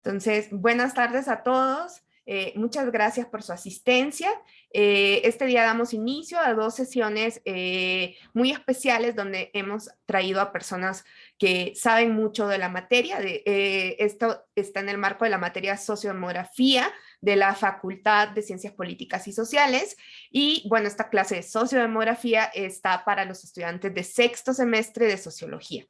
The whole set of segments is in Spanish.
Entonces, buenas tardes a todos. Muchas gracias por su asistencia. Este día damos inicio a dos sesiones muy especiales donde hemos traído a personas que saben mucho de la materia. Esto está en el marco de la materia sociodemografía de la Facultad de Ciencias Políticas y Sociales. Y bueno, esta clase de sociodemografía está para los estudiantes de sexto semestre de sociología.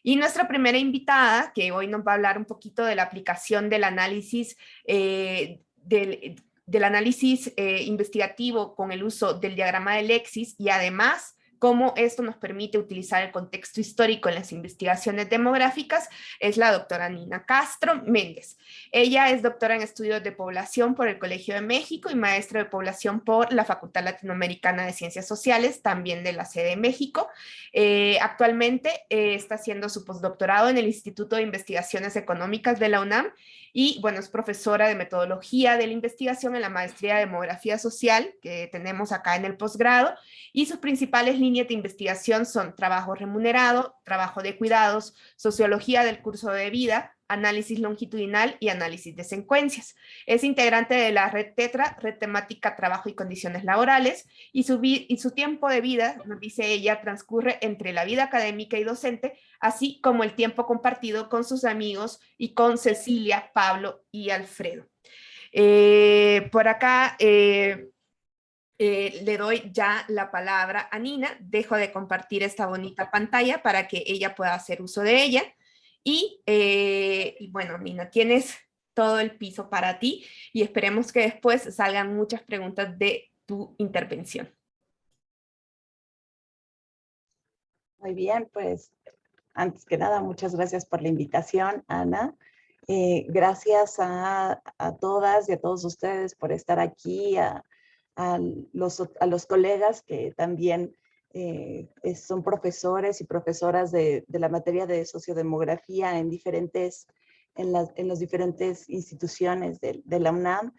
Y nuestra primera invitada, que hoy nos va a hablar un poquito de la aplicación del análisis, del análisis investigativo con el uso del diagrama de Lexis y además cómo esto nos permite utilizar el contexto histórico en las investigaciones demográficas, es la doctora Nina Castro Méndez. Ella es doctora en estudios de población por el Colegio de México y maestra de población por la Facultad Latinoamericana de Ciencias Sociales, también de la sede de México. Actualmente está haciendo su postdoctorado en el Instituto de Investigaciones Económicas de la UNAM y, bueno, es profesora de metodología de la investigación en la maestría de demografía social que tenemos acá en el posgrado, y sus principales líneas de investigación son trabajo remunerado, trabajo de cuidados, sociología del curso de vida, análisis longitudinal y análisis de secuencias. Es integrante de la red TETRA, red temática trabajo y condiciones laborales, y su tiempo de vida, nos dice ella, transcurre entre la vida académica y docente, así como el tiempo compartido con sus amigos y con Cecilia, Pablo y Alfredo. Por acá le doy ya la palabra a Nina, dejo de compartir esta bonita pantalla para que ella pueda hacer uso de ella. Y bueno, Nina, tienes todo el piso para ti y esperemos que después salgan muchas preguntas de tu intervención. Muy bien, pues antes que nada, muchas gracias por la invitación, Ana. Gracias a todas y a todos ustedes por estar aquí, a los colegas que también son profesores y profesoras de la materia de sociodemografía en las diferentes instituciones de la UNAM.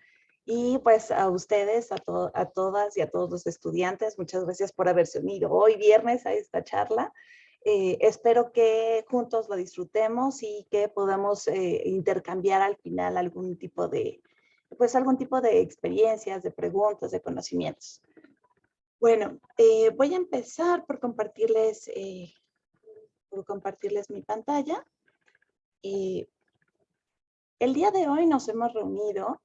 Y pues a ustedes, a todas y a todos los estudiantes, muchas gracias por haberse unido hoy viernes a esta charla. Espero que juntos lo disfrutemos y que podamos intercambiar al final algún tipo de experiencias, de preguntas, de conocimientos. Bueno, voy a empezar por compartirles mi pantalla. El día de hoy nos hemos reunido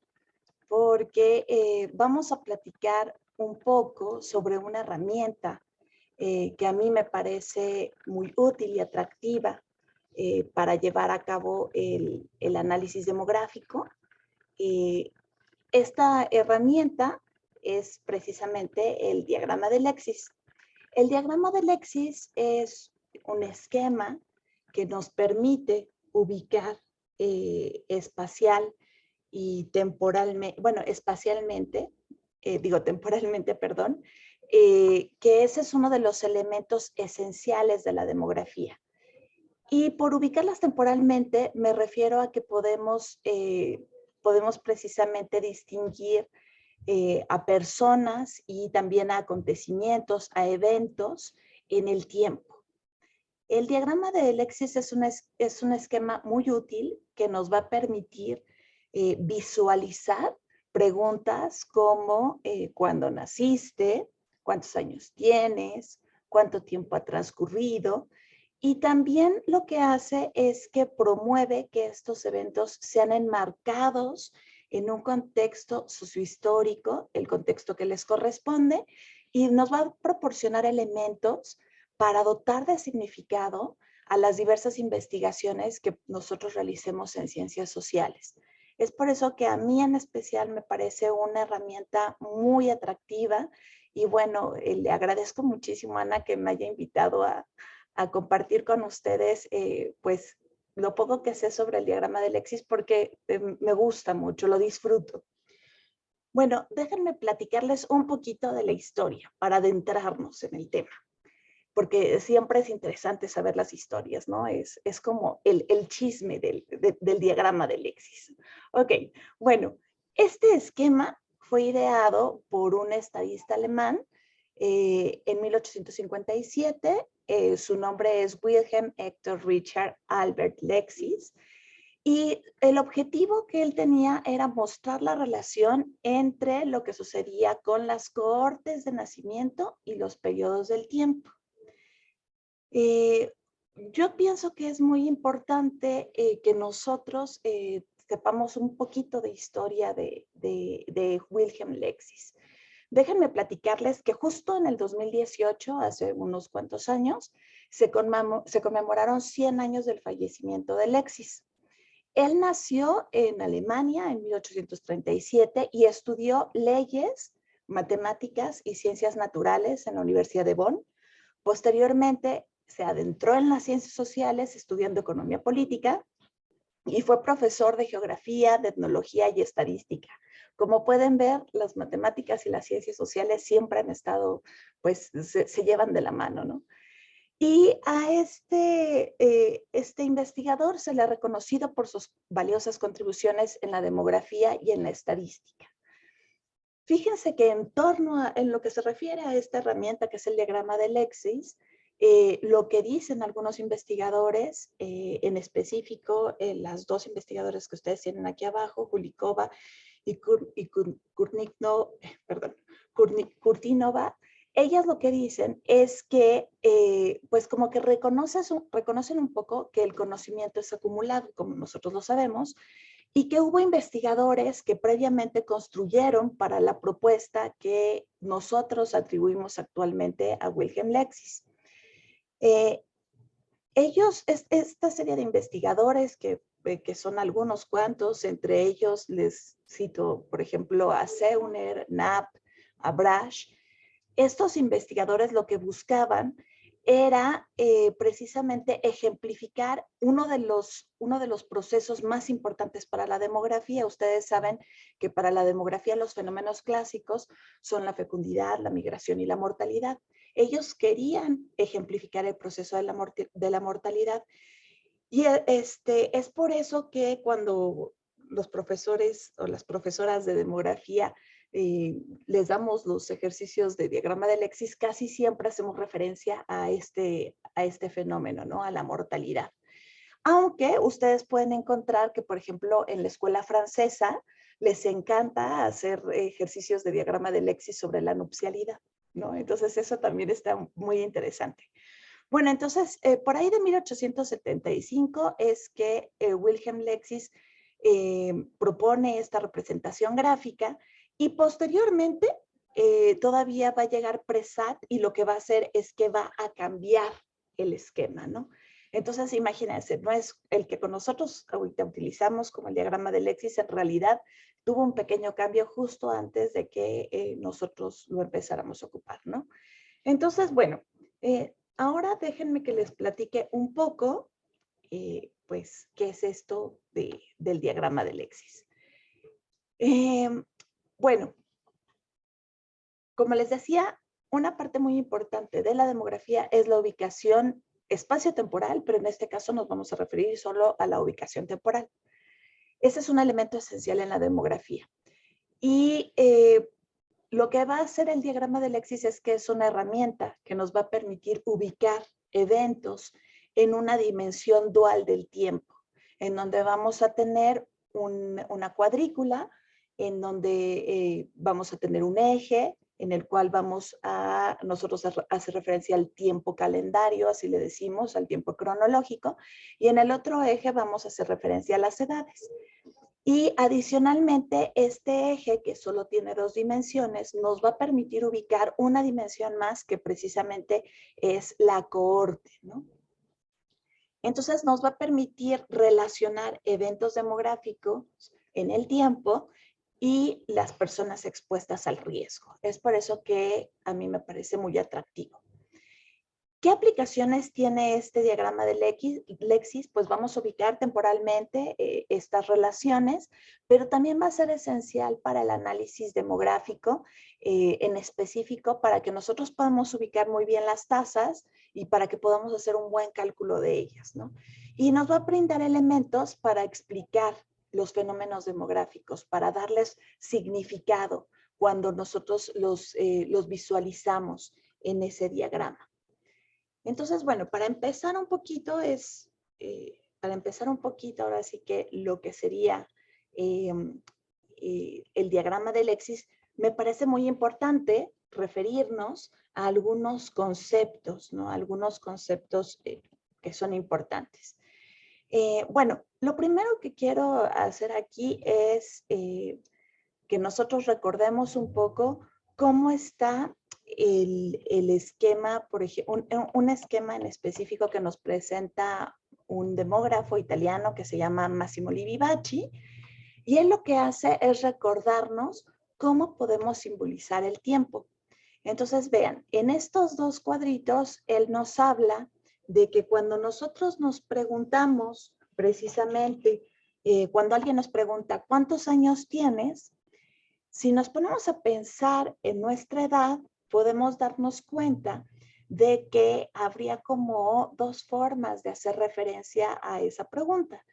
porque vamos a platicar un poco sobre una herramienta que a mí me parece muy útil y atractiva para llevar a cabo el análisis demográfico. Esta herramienta es precisamente el diagrama de Lexis. El diagrama de Lexis es un esquema que nos permite ubicar espacial y temporalmente, temporalmente, perdón, que ese es uno de los elementos esenciales de la demografía. Y por ubicarlas temporalmente me refiero a que podemos precisamente distinguir a personas y también a acontecimientos, a eventos en el tiempo. El diagrama de Lexis es un esquema muy útil que nos va a permitir visualizar preguntas como ¿cuándo naciste? ¿Cuántos años tienes? ¿Cuánto tiempo ha transcurrido? Y también lo que hace es que promueve que estos eventos sean enmarcados en un contexto sociohistórico, el contexto que les corresponde, y nos va a proporcionar elementos para dotar de significado a las diversas investigaciones que nosotros realicemos en ciencias sociales. Es por eso que a mí en especial me parece una herramienta muy atractiva y bueno, le agradezco muchísimo, Ana, que me haya invitado a compartir con ustedes pues lo poco que sé sobre el diagrama de Lexis porque me gusta mucho, lo disfruto. Bueno, déjenme platicarles un poquito de la historia para adentrarnos en el tema, porque siempre es interesante saber las historias, ¿no? Es como el chisme del diagrama de Lexis. Ok, bueno, este esquema fue ideado por un estadista alemán en 1857. Su nombre es Wilhelm Hector Richard Albert Lexis. Y el objetivo que él tenía era mostrar la relación entre lo que sucedía con las cohortes de nacimiento y los periodos del tiempo. Yo pienso que es muy importante que nosotros sepamos un poquito de historia de Wilhelm Lexis. Déjenme platicarles que justo en el 2018, hace unos cuantos años, se conmemoraron 100 años del fallecimiento de Lexis. Él nació en Alemania en 1837 y estudió leyes, matemáticas y ciencias naturales en la Universidad de Bonn. Posteriormente se adentró en las ciencias sociales estudiando economía política y fue profesor de geografía, de etnología y estadística. Como pueden ver, las matemáticas y las ciencias sociales siempre han estado, pues se llevan de la mano, ¿no? Y a este investigador se le ha reconocido por sus valiosas contribuciones en la demografía y en la estadística. Fíjense que en lo que se refiere a esta herramienta que es el diagrama de Lexis, lo que dicen algunos investigadores, en específico las dos investigadores que ustedes tienen aquí abajo, Gulikova y Kurtinova, ellas lo que dicen es que, pues como que reconocen un poco que el conocimiento es acumulado, como nosotros lo sabemos, y que hubo investigadores que previamente construyeron para la propuesta que nosotros atribuimos actualmente a Wilhelm Lexis. Esta serie de investigadores que son algunos cuantos, entre ellos les cito, por ejemplo, a Zeuner, Knapp, a Brash. Estos investigadores lo que buscaban era precisamente ejemplificar uno de los procesos más importantes para la demografía. Ustedes saben que para la demografía los fenómenos clásicos son la fecundidad, la migración y la mortalidad. Ellos querían ejemplificar el proceso de la mortalidad. Y es por eso que cuando los profesores o las profesoras de demografía les damos los ejercicios de diagrama de Lexis, casi siempre hacemos referencia a este fenómeno, ¿no? A la mortalidad. Aunque ustedes pueden encontrar que, por ejemplo, en la escuela francesa les encanta hacer ejercicios de diagrama de Lexis sobre la nupcialidad, ¿no? Entonces eso también está muy interesante. Bueno, entonces, por ahí de 1875 es que Wilhelm Lexis propone esta representación gráfica y posteriormente todavía va a llegar Presat y lo que va a hacer es que va a cambiar el esquema, ¿no? Entonces, imagínense, no es el que con nosotros ahorita utilizamos como el diagrama de Lexis, en realidad tuvo un pequeño cambio justo antes de que nosotros lo empezáramos a ocupar, ¿no? Entonces, bueno, ahora déjenme que les platique un poco, pues, qué es esto del diagrama de Lexis. Bueno, como les decía, una parte muy importante de la demografía es la ubicación espacio-temporal, pero en este caso nos vamos a referir solo a la ubicación temporal. Ese es un elemento esencial en la demografía. Y lo que va a hacer el diagrama de Lexis es que es una herramienta que nos va a permitir ubicar eventos en una dimensión dual del tiempo, en donde vamos a tener una cuadrícula, en donde vamos a tener un eje, en el cual vamos a nosotros hacer referencia al tiempo calendario, así le decimos, al tiempo cronológico, y en el otro eje vamos a hacer referencia a las edades. Y adicionalmente, este eje, que solo tiene dos dimensiones, nos va a permitir ubicar una dimensión más que precisamente es la cohorte, ¿no? Entonces, nos va a permitir relacionar eventos demográficos en el tiempo y las personas expuestas al riesgo. Es por eso que a mí me parece muy atractivo. ¿Qué aplicaciones tiene este diagrama de Lexis? Pues vamos a ubicar temporalmente estas relaciones, pero también va a ser esencial para el análisis demográfico, en específico para que nosotros podamos ubicar muy bien las tasas y para que podamos hacer un buen cálculo de ellas, ¿no? Y nos va a brindar elementos para explicar los fenómenos demográficos, para darles significado cuando nosotros los visualizamos en ese diagrama. Entonces, bueno, para empezar un poquito para empezar un poquito, ahora sí que lo que sería el diagrama de Alexis, me parece muy importante referirnos a algunos conceptos, ¿no? Algunos conceptos que son importantes. Bueno, lo primero que quiero hacer aquí es que nosotros recordemos un poco cómo está el esquema, por ejemplo, un esquema en específico que nos presenta un demógrafo italiano que se llama Massimo Livi Bacci, y él lo que hace es recordarnos cómo podemos simbolizar el tiempo. Entonces, vean, en estos dos cuadritos, él nos habla de que cuando nosotros nos preguntamos, precisamente, cuando alguien nos pregunta, ¿cuántos años tienes? Si nos ponemos a pensar en nuestra edad, podemos darnos cuenta de que habría como dos formas de hacer referencia a esa pregunta.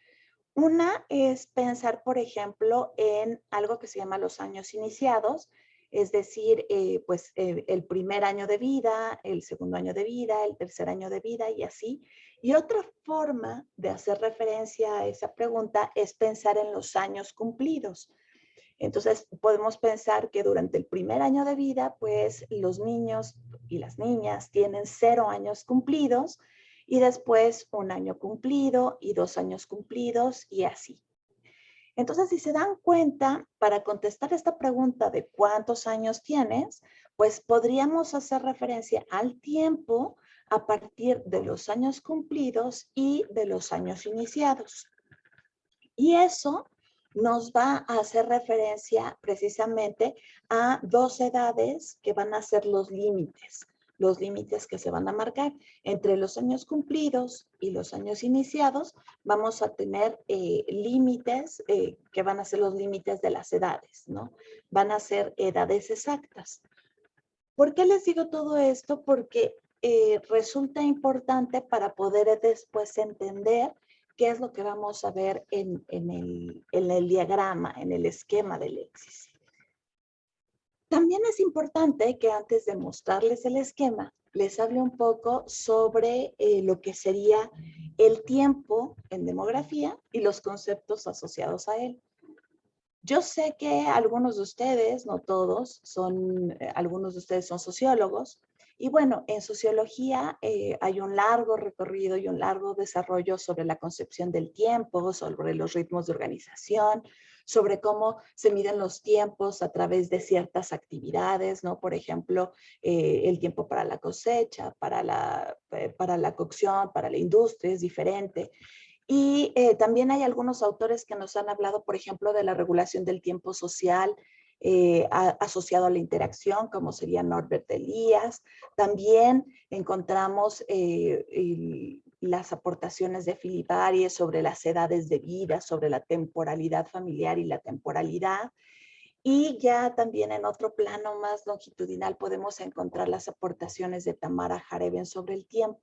Una es pensar, por ejemplo, en algo que se llama los años iniciados, es decir, el primer año de vida, el segundo año de vida, el tercer año de vida y así. Y otra forma de hacer referencia a esa pregunta es pensar en los años cumplidos. Entonces, podemos pensar que durante el primer año de vida, pues los niños y las niñas tienen 0 años cumplidos y después 1 año cumplido y 2 años cumplidos y así. Entonces, si se dan cuenta, para contestar esta pregunta de cuántos años tienes, pues podríamos hacer referencia al tiempo a partir de los años cumplidos y de los años iniciados. Y eso nos va a hacer referencia precisamente a 2 edades que van a ser los límites que se van a marcar. Entre los años cumplidos y los años iniciados vamos a tener límites que van a ser los límites de las edades, ¿no? Van a ser edades exactas. ¿Por qué les digo todo esto? Porque resulta importante para poder después entender qué es lo que vamos a ver en el diagrama, en el esquema de Alexis. También es importante que antes de mostrarles el esquema, les hable un poco sobre lo que sería el tiempo en demografía y los conceptos asociados a él. Yo sé que algunos de ustedes, no todos, algunos de ustedes son sociólogos. Y bueno, en sociología hay un largo recorrido y un largo desarrollo sobre la concepción del tiempo, sobre los ritmos de organización, sobre cómo se miden los tiempos a través de ciertas actividades, ¿no? Por ejemplo, el tiempo para la cosecha, para la cocción, para la industria es diferente. Y también hay algunos autores que nos han hablado, por ejemplo, de la regulación del tiempo social asociado a la interacción, como sería Norbert Elias. También encontramos las aportaciones de Philip Arias sobre las edades de vida, sobre la temporalidad familiar y la temporalidad. Y ya también en otro plano más longitudinal podemos encontrar las aportaciones de Tamara Jareven sobre el tiempo.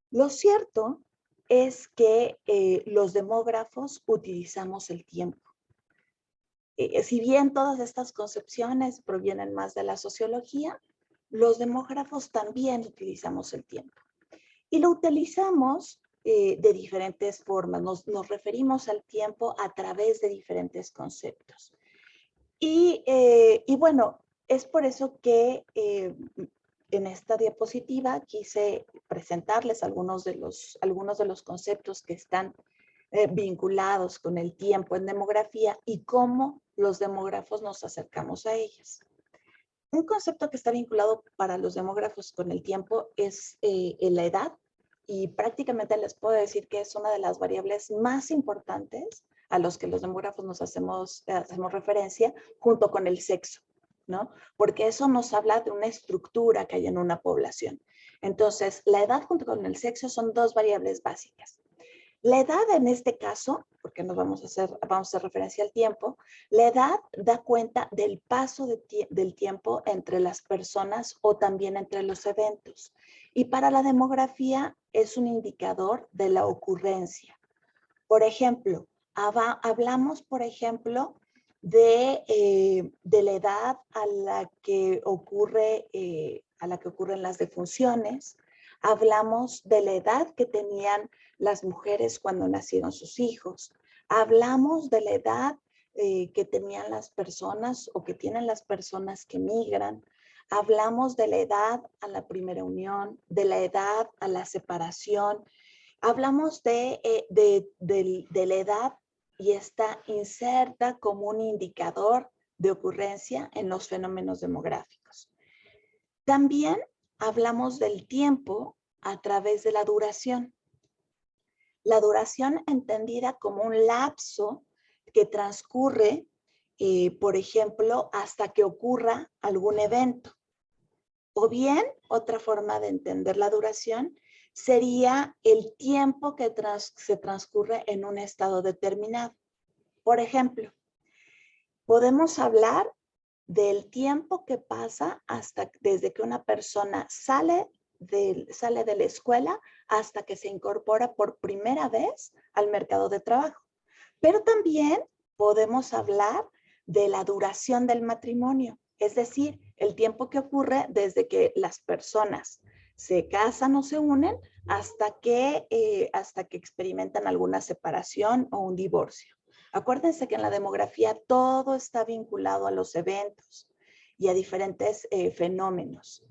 Lo cierto es que los demógrafos utilizamos el tiempo. Si bien todas estas concepciones provienen más de la sociología, los demógrafos también utilizamos el tiempo. Y lo utilizamos de diferentes formas. Nos referimos al tiempo a través de diferentes conceptos. Y bueno, es por eso que en esta diapositiva quise presentarles algunos de los conceptos que están vinculados con el tiempo en demografía y cómo los demógrafos nos acercamos a ellas. Un concepto que está vinculado para los demógrafos con el tiempo es la edad, y prácticamente les puedo decir que es una de las variables más importantes a los que los demógrafos nos hacemos referencia, junto con el sexo, ¿no? Porque eso nos habla de una estructura que hay en una población. Entonces, la edad junto con el sexo son 2 variables básicas. La edad en este caso, porque nos vamos a hacer referencia al tiempo, la edad da cuenta del paso del tiempo entre las personas o también entre los eventos. Y para la demografía es un indicador de la ocurrencia. Por ejemplo, hablamos, por ejemplo, de la edad a la que ocurren las defunciones, Hablamos de la edad que tenían las mujeres cuando nacieron sus hijos. Hablamos de la edad que tenían las personas o que tienen las personas que migran. Hablamos de la edad a la primera unión, de la edad a la separación. Hablamos de la edad y está inserta como un indicador de ocurrencia en los fenómenos demográficos. También hablamos del tiempo a través de la duración. La duración entendida como un lapso que transcurre, por ejemplo, hasta que ocurra algún evento. O bien, otra forma de entender la duración sería el tiempo que se transcurre en un estado determinado. Por ejemplo, podemos hablar del tiempo que pasa desde que una persona sale de la escuela hasta que se incorpora por primera vez al mercado de trabajo. Pero también podemos hablar de la duración del matrimonio, es decir, el tiempo que ocurre desde que las personas se casan o se unen hasta que experimentan alguna separación o un divorcio. Acuérdense que en la demografía todo está vinculado a los eventos y a diferentes fenómenos.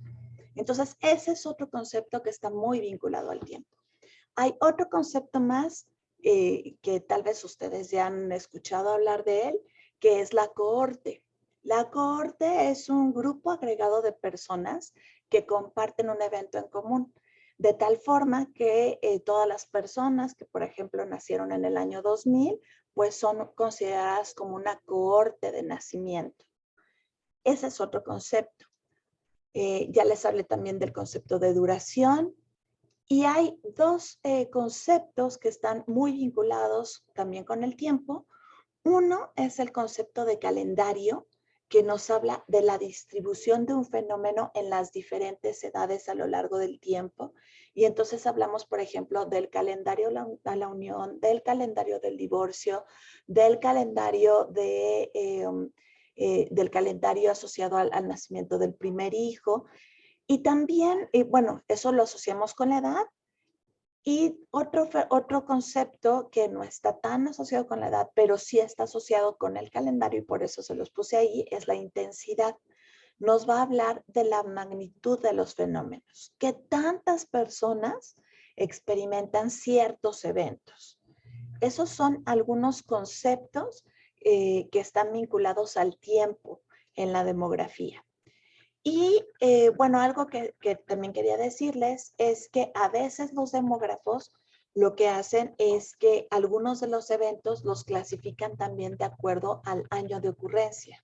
Entonces, ese es otro concepto que está muy vinculado al tiempo. Hay otro concepto más que tal vez ustedes ya han escuchado hablar de él, que es la cohorte. La cohorte es un grupo agregado de personas que comparten un evento en común, de tal forma que todas las personas que, por ejemplo, nacieron en el año 2000, pues son consideradas como una cohorte de nacimiento. Ese es otro concepto. Ya les hablé también del concepto de duración. Y hay dos conceptos que están muy vinculados también con el tiempo. Uno es el concepto de calendario, que nos habla de la distribución de un fenómeno en las diferentes edades a lo largo del tiempo. Y entonces hablamos, por ejemplo, del calendario a la unión, del calendario del divorcio, del calendario del calendario asociado al nacimiento del primer hijo. Y también, bueno, eso lo asociamos con la edad. Y otro concepto que no está tan asociado con la edad, pero sí está asociado con el calendario y por eso se los puse ahí, es la intensidad. Nos va a hablar de la magnitud de los fenómenos, que tantas personas experimentan ciertos eventos. Esos son algunos conceptos que están vinculados al tiempo en la demografía. Y bueno, algo que también quería decirles es que a veces los demógrafos lo que hacen es que algunos de los eventos los clasifican también de acuerdo al año de ocurrencia.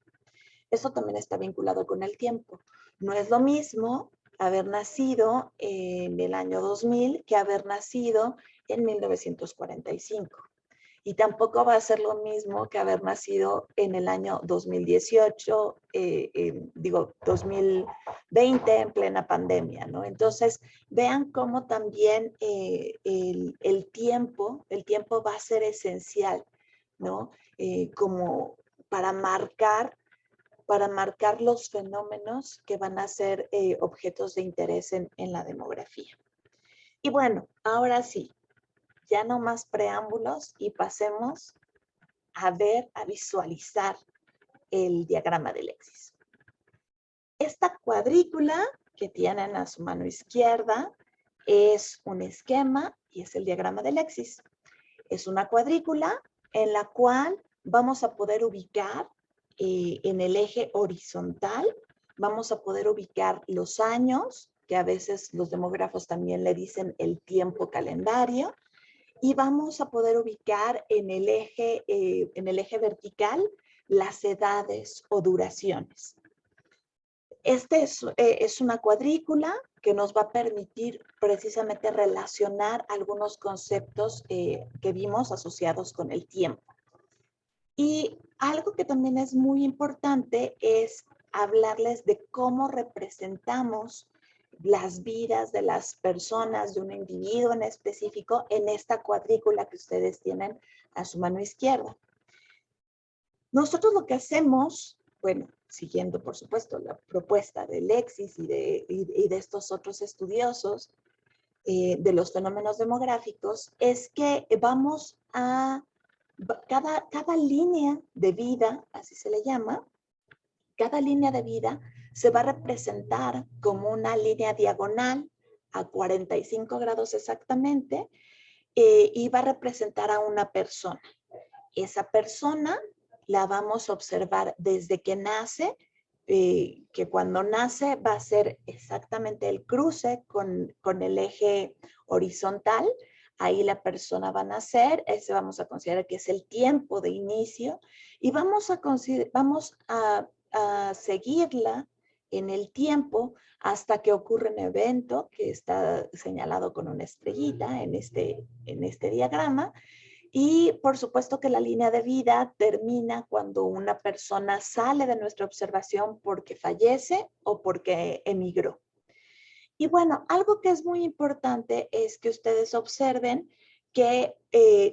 Eso también está vinculado con el tiempo. No es lo mismo haber nacido en el año 2000 que haber nacido en 1945. Y tampoco va a ser lo mismo que haber nacido en el año 2018, 2020 en plena pandemia, ¿no? Entonces, vean cómo también el tiempo va a ser esencial, ¿no? Como para marcar los fenómenos que van a ser objetos de interés en la demografía. Y bueno, ahora sí, ya no más preámbulos y pasemos a visualizar el diagrama de Lexis. Esta cuadrícula que tienen a su mano izquierda es un esquema y es el diagrama de Lexis. Es una cuadrícula en la cual vamos a poder ubicar en el eje horizontal, vamos a poder ubicar los años, que a veces los demógrafos también le dicen el tiempo calendario, y vamos a poder ubicar en el eje vertical las edades o duraciones. Este es una cuadrícula que nos va a permitir precisamente relacionar algunos conceptos que vimos asociados con el tiempo. Y algo que también es muy importante es hablarles de cómo representamos las vidas de las personas, de un individuo en específico, en esta cuadrícula que ustedes tienen a su mano izquierda. Nosotros lo que hacemos, bueno, siguiendo por supuesto la propuesta de Lexis y de estos otros estudiosos, de los fenómenos demográficos es que cada línea de vida, así se le llama, cada línea de vida se va a representar como una línea diagonal a 45 grados exactamente, y va a representar a una persona. Esa persona la vamos a observar desde que nace, que cuando nace va a ser exactamente el cruce con el eje horizontal. Ahí la persona va a nacer, ese vamos a considerar que es el tiempo de inicio, y vamos a seguirla en el tiempo hasta que ocurre un evento que está señalado con una estrellita en este diagrama. Y por supuesto que la línea de vida termina cuando una persona sale de nuestra observación porque fallece o porque emigró. Y bueno, algo que es muy importante es que ustedes observen que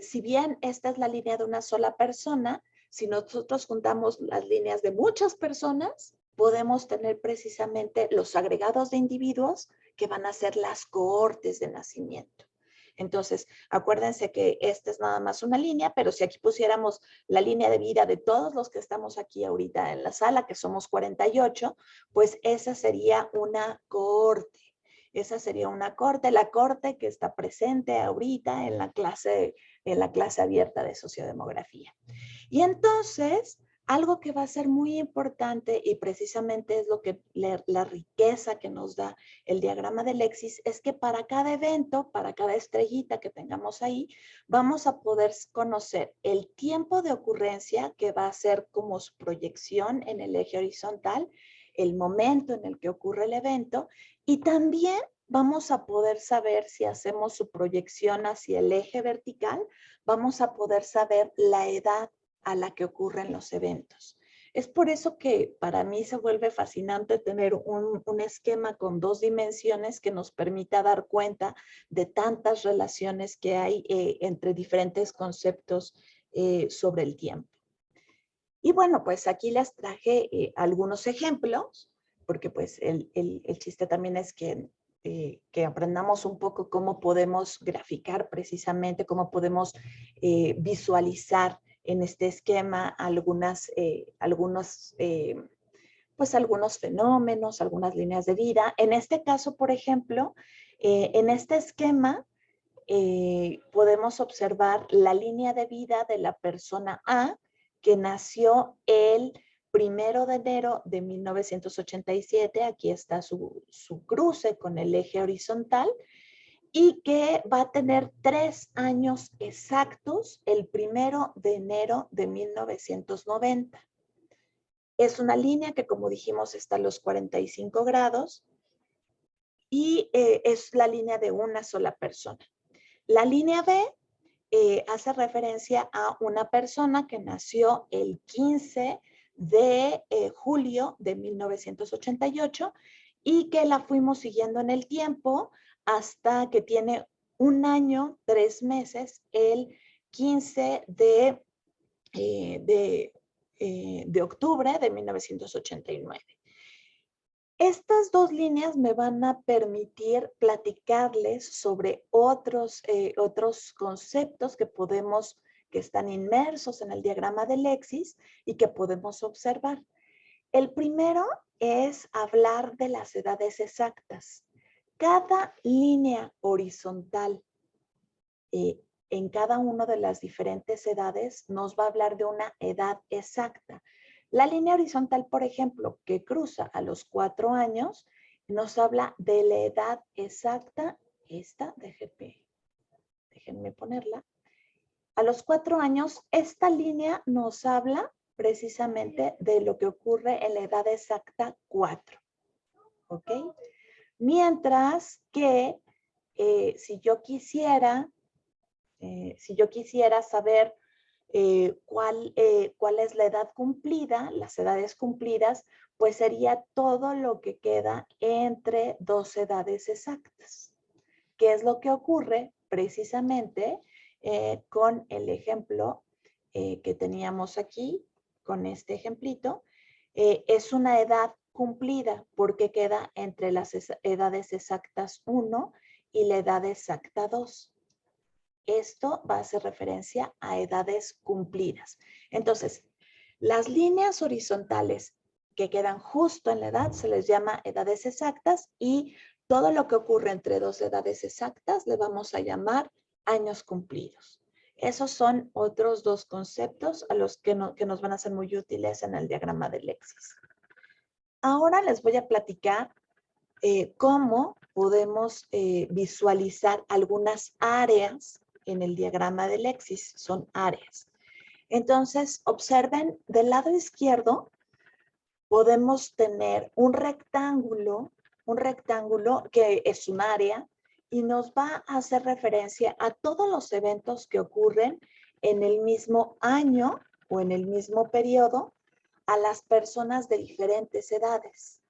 si bien esta es la línea de una sola persona, si nosotros juntamos las líneas de muchas personas, podemos tener precisamente los agregados de individuos que van a ser las cohortes de nacimiento. Entonces, acuérdense que esta es nada más una línea, pero si aquí pusiéramos la línea de vida de todos los que estamos aquí ahorita en la sala, que somos 48, pues esa sería una cohorte. Esa sería una corte, la corte que está presente ahorita en la clase abierta de sociodemografía. Y entonces, algo que va a ser muy importante y precisamente es lo que la riqueza que nos da el diagrama de Lexis es que para cada evento, para cada estrellita que tengamos ahí, vamos a poder conocer el tiempo de ocurrencia que va a ser como su proyección en el eje horizontal, el momento en el que ocurre el evento, y también vamos a poder saber si hacemos su proyección hacia el eje vertical, vamos a poder saber la edad a la que ocurren los eventos. Es por eso que para mí se vuelve fascinante tener un esquema con 2 dimensiones que nos permita dar cuenta de tantas relaciones que hay entre diferentes conceptos sobre el tiempo. Y bueno, pues aquí les traje algunos ejemplos, porque pues el chiste también es que aprendamos un poco cómo podemos graficar precisamente, cómo podemos visualizar en este esquema algunos fenómenos, algunas líneas de vida. En este caso, por ejemplo, en este esquema podemos observar la línea de vida de la persona A que nació el 1 de enero de 1987. Aquí está su cruce con el eje horizontal y que va a tener 3 años exactos el 1 de enero de 1990. Es una línea que, como dijimos, está a los 45 grados y es la línea de una sola persona. La línea B hace referencia a una persona que nació el 15 de julio de 1988 y que la fuimos siguiendo en el tiempo hasta que tiene 1 año, 3 meses, el 15 de octubre de 1989. Estas 2 líneas me van a permitir platicarles sobre otros conceptos que están inmersos en el diagrama de Lexis y que podemos observar. El primero es hablar de las edades exactas. Cada línea horizontal en cada una de las diferentes edades nos va a hablar de una edad exacta. La línea horizontal, por ejemplo, que cruza a los 4 años, nos habla de la edad exacta. Esta, déjenme ponerla. A los 4 años, esta línea nos habla precisamente de lo que ocurre en la edad exacta 4. ¿Ok? Mientras que si yo quisiera saber cuál es la edad cumplida, las edades cumplidas, pues sería todo lo que queda entre 2 edades exactas. ¿Qué es lo que ocurre precisamente con el ejemplo que teníamos aquí, con este ejemplito? Es una edad cumplida porque queda entre las edades exactas 1 y la edad exacta 2. Esto va a hacer referencia a edades cumplidas. Entonces, las líneas horizontales que quedan justo en la edad se les llama edades exactas y todo lo que ocurre entre dos edades exactas le vamos a llamar años cumplidos. Esos son otros dos conceptos a los que nos van a ser muy útiles en el diagrama de Lexis. Ahora les voy a platicar cómo podemos visualizar algunas áreas en el diagrama de Lexis. Son áreas. Entonces, observen, del lado izquierdo podemos tener un rectángulo que es un área y nos va a hacer referencia a todos los eventos que ocurren en el mismo año o en el mismo periodo a las personas de diferentes edades.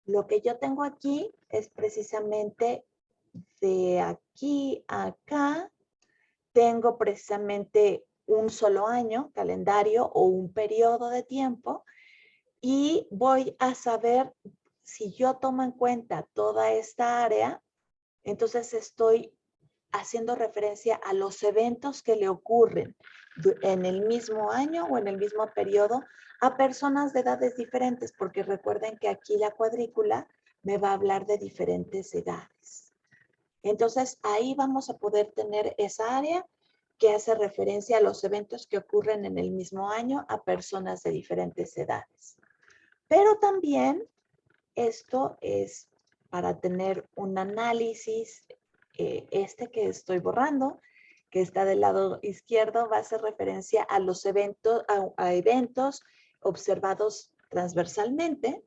Lo que yo tengo aquí es precisamente de aquí a acá, tengo precisamente un solo año, calendario o un periodo de tiempo, y voy a saber si yo tomo en cuenta toda esta área, entonces estoy haciendo referencia a los eventos que le ocurren en el mismo año o en el mismo periodo a personas de edades diferentes, porque recuerden que aquí la cuadrícula me va a hablar de diferentes edades. Entonces, ahí vamos a poder tener esa área que hace referencia a los eventos que ocurren en el mismo año a personas de diferentes edades. Pero también esto es para tener un análisis, este que estoy borrando, que está del lado izquierdo, va a hacer referencia a los eventos, a eventos observados transversalmente,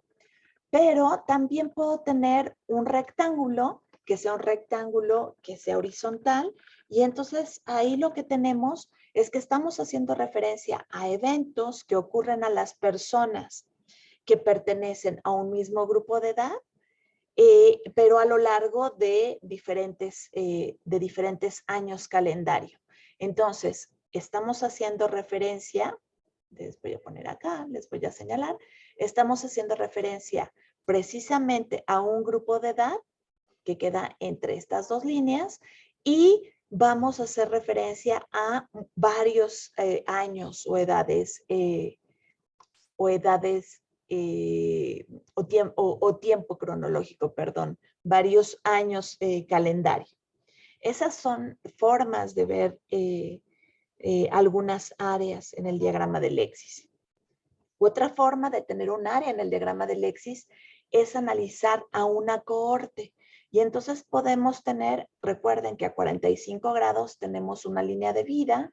pero también puedo tener un rectángulo que sea horizontal, y entonces ahí lo que tenemos es que estamos haciendo referencia a eventos que ocurren a las personas que pertenecen a un mismo grupo de edad, pero a lo largo de diferentes años calendario. Entonces, estamos haciendo referencia, les voy a poner acá, les voy a señalar, estamos haciendo referencia precisamente a un grupo de edad que queda entre estas dos líneas y vamos a hacer referencia a varios años o edades o tiempo cronológico, perdón, varios años calendario. Esas son formas de ver algunas áreas en el diagrama de Lexis. Otra forma de tener un área en el diagrama de Lexis es analizar a una cohorte. Y entonces podemos tener, recuerden que a 45 grados tenemos una línea de vida,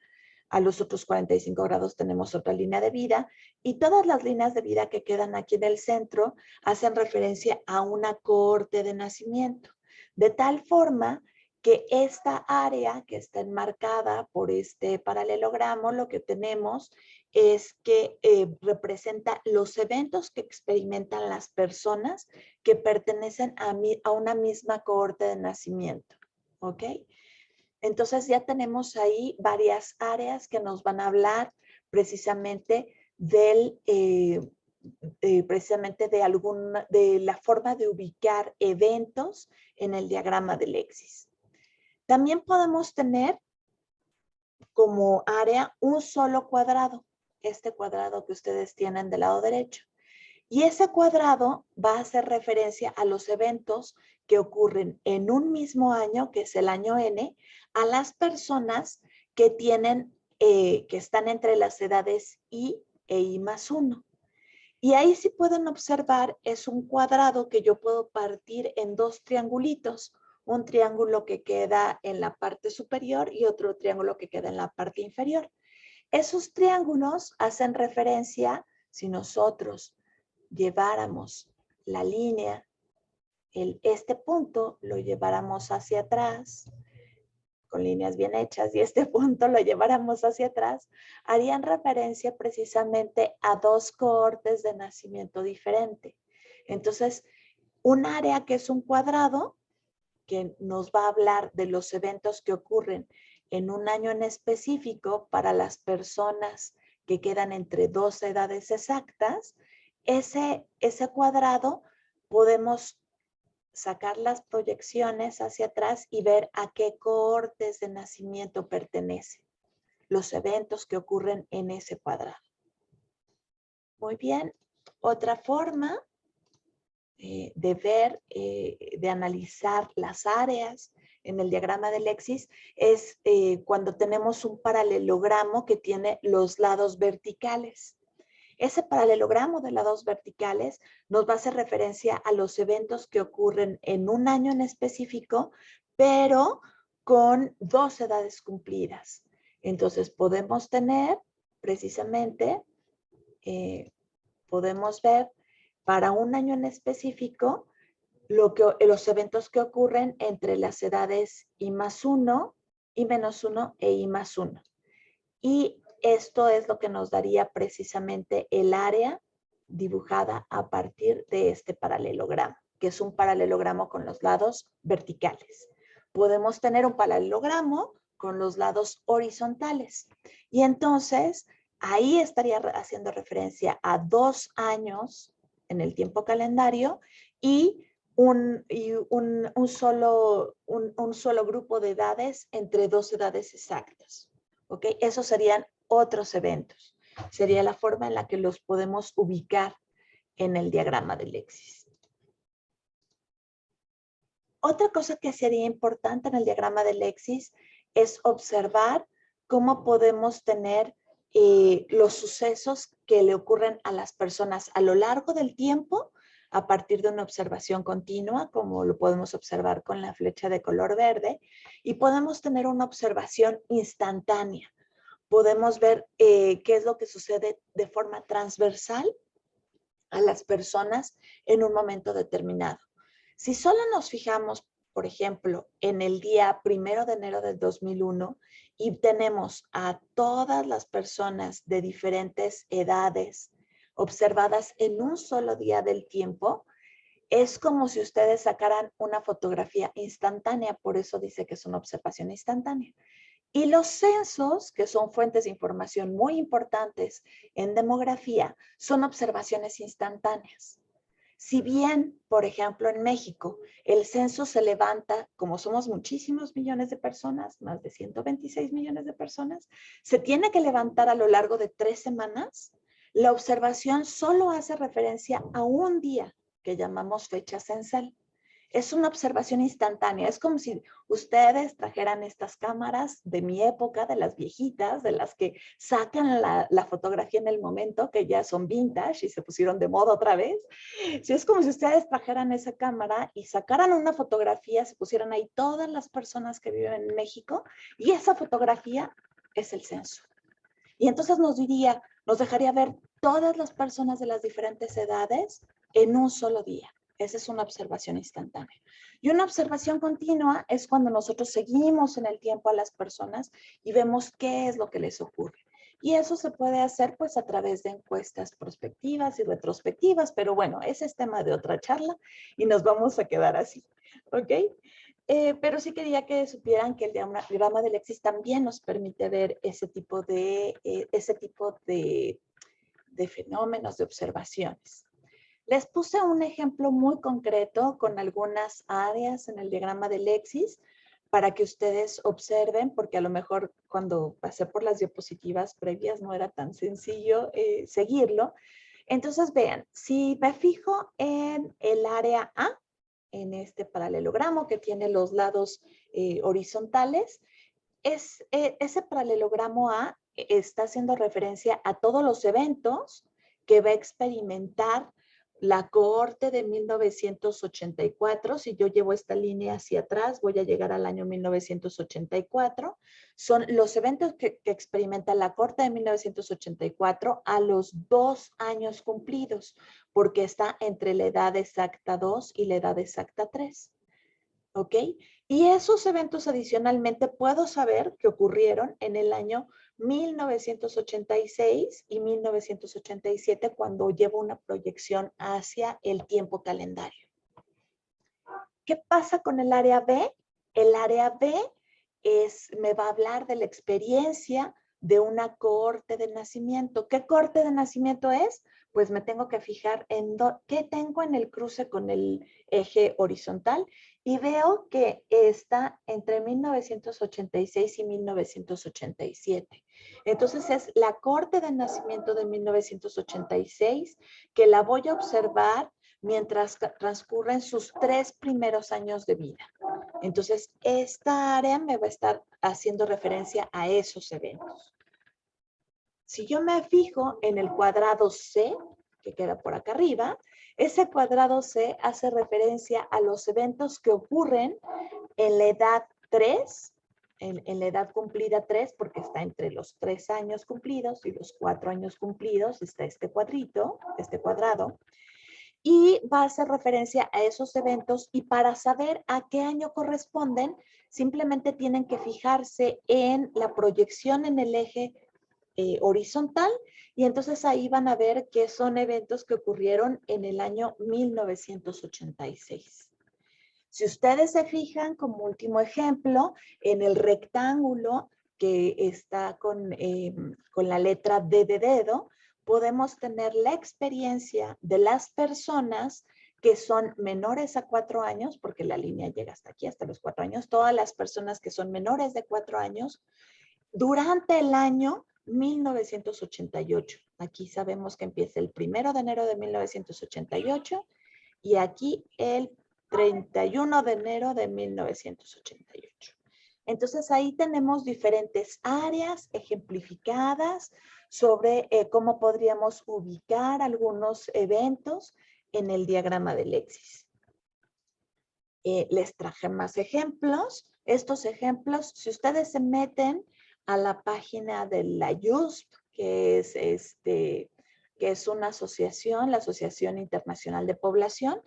a los otros 45 grados tenemos otra línea de vida, y todas las líneas de vida que quedan aquí en el centro hacen referencia a una cohorte de nacimiento. De tal forma que esta área que está enmarcada por este paralelogramo, lo que tenemos es que representa los eventos que experimentan las personas que pertenecen a una misma cohorte de nacimiento. ¿Ok? Entonces ya tenemos ahí varias áreas que nos van a hablar precisamente de la forma de ubicar eventos en el diagrama de Lexis. También podemos tener como área un solo cuadrado, este cuadrado que ustedes tienen del lado derecho. Y ese cuadrado va a hacer referencia a los eventos que ocurren en un mismo año, que es el año N, a las personas que están entre las edades I e I más 1. Y ahí si pueden observar, es un cuadrado que yo puedo partir en dos triangulitos. Un triángulo que queda en la parte superior y otro triángulo que queda en la parte inferior. Esos triángulos hacen referencia, si nosotros lleváramos la línea, este punto lo lleváramos hacia atrás, con líneas bien hechas, y este punto lo lleváramos hacia atrás, harían referencia precisamente a dos cohortes de nacimiento diferente. Entonces, un área que es un cuadrado, que nos va a hablar de los eventos que ocurren en un año en específico para las personas que quedan entre dos edades exactas, ese cuadrado podemos sacar las proyecciones hacia atrás y ver a qué cohortes de nacimiento pertenecen los eventos que ocurren en ese cuadrado. Muy bien. Otra forma de ver, de analizar las áreas en el diagrama de Lexis es cuando tenemos un paralelogramo que tiene los lados verticales. Ese paralelogramo de lados verticales nos va a hacer referencia a los eventos que ocurren en un año en específico, pero con 2 edades cumplidas. Entonces podemos tener precisamente, podemos ver para un año en específico los eventos que ocurren entre las edades I+1, I-1 e I+1. Y esto es lo que nos daría precisamente el área dibujada a partir de este paralelogramo, que es un paralelogramo con los lados verticales. Podemos tener un paralelogramo con los lados horizontales. Y entonces, ahí estaría haciendo referencia a 2 años en el tiempo calendario y un solo grupo de edades entre 2 edades exactas. ¿Ok? Esos serían otros eventos. Sería la forma en la que los podemos ubicar en el diagrama de Lexis. Otra cosa que sería importante en el diagrama de Lexis es observar cómo podemos tener los sucesos que le ocurren a las personas a lo largo del tiempo a partir de una observación continua, como lo podemos observar con la flecha de color verde, y podemos tener una observación instantánea. Podemos ver qué es lo que sucede de forma transversal a las personas en un momento determinado. Si solo nos fijamos, por ejemplo, en el día 1 de enero del 2001 y tenemos a todas las personas de diferentes edades observadas en un solo día del tiempo, es como si ustedes sacaran una fotografía instantánea, por eso dice que es una observación instantánea. Y los censos, que son fuentes de información muy importantes en demografía, son observaciones instantáneas. Si bien, por ejemplo, en México, el censo se levanta, como somos muchísimos millones de personas, más de 126 millones de personas, se tiene que levantar a lo largo de 3 semanas, la observación solo hace referencia a un día que llamamos fecha censal. Es una observación instantánea. Es como si ustedes trajeran estas cámaras de mi época, de las viejitas, de las que sacan la fotografía en el momento, que ya son vintage y se pusieron de moda otra vez. Sí, es como si ustedes trajeran esa cámara y sacaran una fotografía, se pusieran ahí todas las personas que viven en México y esa fotografía es el censo. Y entonces nos dejaría ver todas las personas de las diferentes edades en un solo día. Esa es una observación instantánea. Y una observación continua es cuando nosotros seguimos en el tiempo a las personas y vemos qué es lo que les ocurre. Y eso se puede hacer pues a través de encuestas prospectivas y retrospectivas, pero bueno, ese es tema de otra charla y nos vamos a quedar así, ¿ok? Pero sí quería que supieran que el diagrama de Lexis también nos permite ver ese tipo de fenómenos, de observaciones. Les puse un ejemplo muy concreto con algunas áreas en el diagrama de Lexis para que ustedes observen, porque a lo mejor cuando pasé por las diapositivas previas no era tan sencillo seguirlo. Entonces vean, si me fijo en el área A, en este paralelogramo que tiene los lados horizontales, ese paralelogramo A está haciendo referencia a todos los eventos que va a experimentar la cohorte de 1984. Si yo llevo esta línea hacia atrás, voy a llegar al año 1984. Son los eventos que experimenta la cohorte de 1984 a los 2 años cumplidos, porque está entre la edad exacta 2 y la edad exacta 3. ¿Ok? Y esos eventos adicionalmente puedo saber que ocurrieron en el año 1986 y 1987 cuando llevo una proyección hacia el tiempo calendario. ¿Qué pasa con el área B? El área B me va a hablar de la experiencia de una cohorte de nacimiento. ¿Qué cohorte de nacimiento es? Pues me tengo que fijar en qué tengo en el cruce con el eje horizontal y veo que está entre 1986 y 1987. Entonces es la cohorte de nacimiento de 1986 que la voy a observar mientras transcurren sus 3 primeros años de vida. Entonces, esta área me va a estar haciendo referencia a esos eventos. Si yo me fijo en el cuadrado C, que queda por acá arriba, ese cuadrado C hace referencia a los eventos que ocurren en la edad 3, en la edad cumplida 3, porque está entre los 3 años cumplidos y los 4 años cumplidos, está este cuadrito, este cuadrado, y va a hacer referencia a esos eventos y para saber a qué año corresponden, simplemente tienen que fijarse en la proyección en el eje horizontal y entonces ahí van a ver que son eventos que ocurrieron en el año 1986. Si ustedes se fijan como último ejemplo en el rectángulo que está con la letra D de dedo, podemos tener la experiencia de las personas que son menores a 4 años, porque la línea llega hasta aquí, hasta los 4 años, todas las personas que son menores de 4 años, durante el año 1988. Aquí sabemos que empieza el 1 de enero de 1988 y aquí el 31 de enero de 1988. Entonces ahí tenemos diferentes áreas ejemplificadas sobre cómo podríamos ubicar algunos eventos en el diagrama de Lexis. Les traje más ejemplos. Estos ejemplos, si ustedes se meten a la página de la IUSP, que es una asociación, la Asociación Internacional de Población,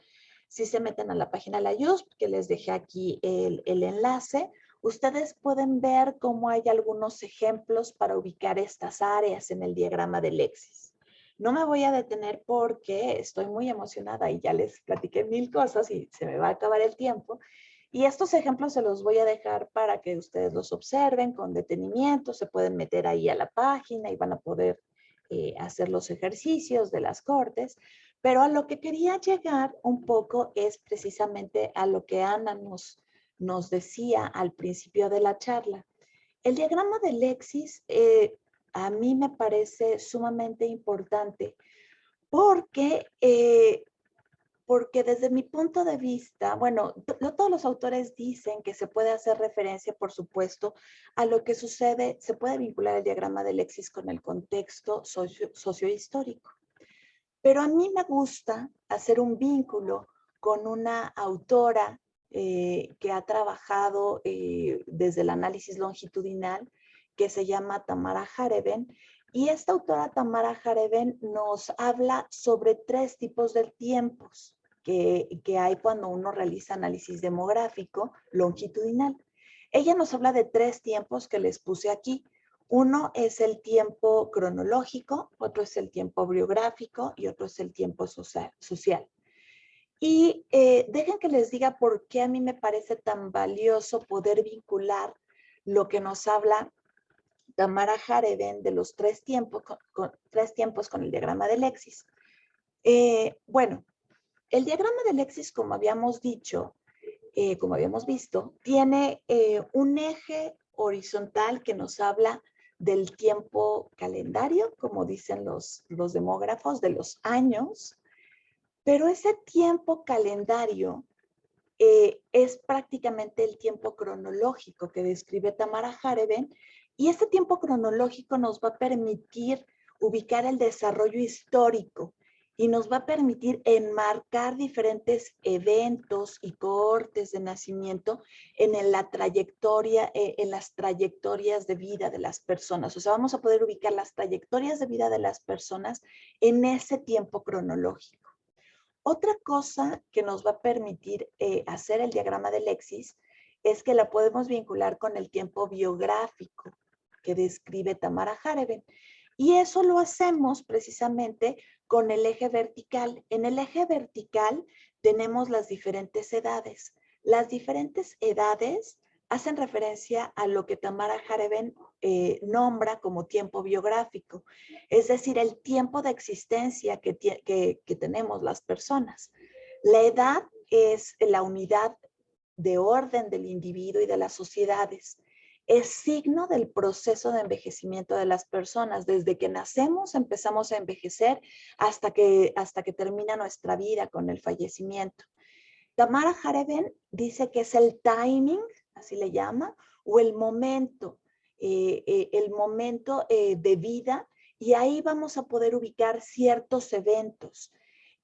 si se meten a la página de la IUSP, que les dejé aquí el enlace, ustedes pueden ver cómo hay algunos ejemplos para ubicar estas áreas en el diagrama de Lexis. No me voy a detener porque estoy muy emocionada y ya les platiqué 1000 cosas y se me va a acabar el tiempo. Y estos ejemplos se los voy a dejar para que ustedes los observen con detenimiento. Se pueden meter ahí a la página y van a poder hacer los ejercicios de las cortes. Pero a lo que quería llegar un poco es precisamente a lo que Ana nos decía al principio de la charla. El diagrama de Lexis a mí me parece sumamente importante porque, porque desde mi punto de vista, bueno, todos los autores dicen que se puede hacer referencia, por supuesto, a lo que sucede, se puede vincular el diagrama de Lexis con el contexto sociohistórico. Pero a mí me gusta hacer un vínculo con una autora que ha trabajado desde el análisis longitudinal, que se llama Tamara Jareven. Y esta autora, Tamara Jareven, nos habla sobre 3 tipos de tiempos que hay cuando uno realiza análisis demográfico longitudinal. Ella nos habla de 3 tiempos que les puse aquí. Uno es el tiempo cronológico, otro es el tiempo biográfico y otro es el tiempo social. Y dejen que les diga por qué a mí me parece tan valioso poder vincular lo que nos habla Tamara Jareven de los 3 tiempos, con el diagrama de Lexis. Bueno, el diagrama de Lexis, como habíamos dicho, como habíamos visto, tiene un eje horizontal que nos habla del tiempo calendario, como dicen los demógrafos, de los años, pero ese tiempo calendario es prácticamente el tiempo cronológico que describe Tamara Jareven, y este tiempo cronológico nos va a permitir ubicar el desarrollo histórico y nos va a permitir enmarcar diferentes eventos y cohortes de nacimiento en la trayectoria, en las trayectorias de vida de las personas. O sea, vamos a poder ubicar las trayectorias de vida de las personas en ese tiempo cronológico. Otra cosa que nos va a permitir hacer el diagrama de Lexis es que la podemos vincular con el tiempo biográfico que describe Tamara Jareven. Y eso lo hacemos precisamente con el eje vertical. En el eje vertical tenemos las diferentes edades. Las diferentes edades hacen referencia a lo que Tamara Jareben nombra como tiempo biográfico, es decir, el tiempo de existencia que tenemos las personas. La edad es la unidad de orden del individuo y de las sociedades. Es signo del proceso de envejecimiento de las personas. Desde que nacemos empezamos a envejecer hasta que termina nuestra vida con el fallecimiento. Tamara Jareben dice que es el timing, así le llama, o el momento de vida, y ahí vamos a poder ubicar ciertos eventos.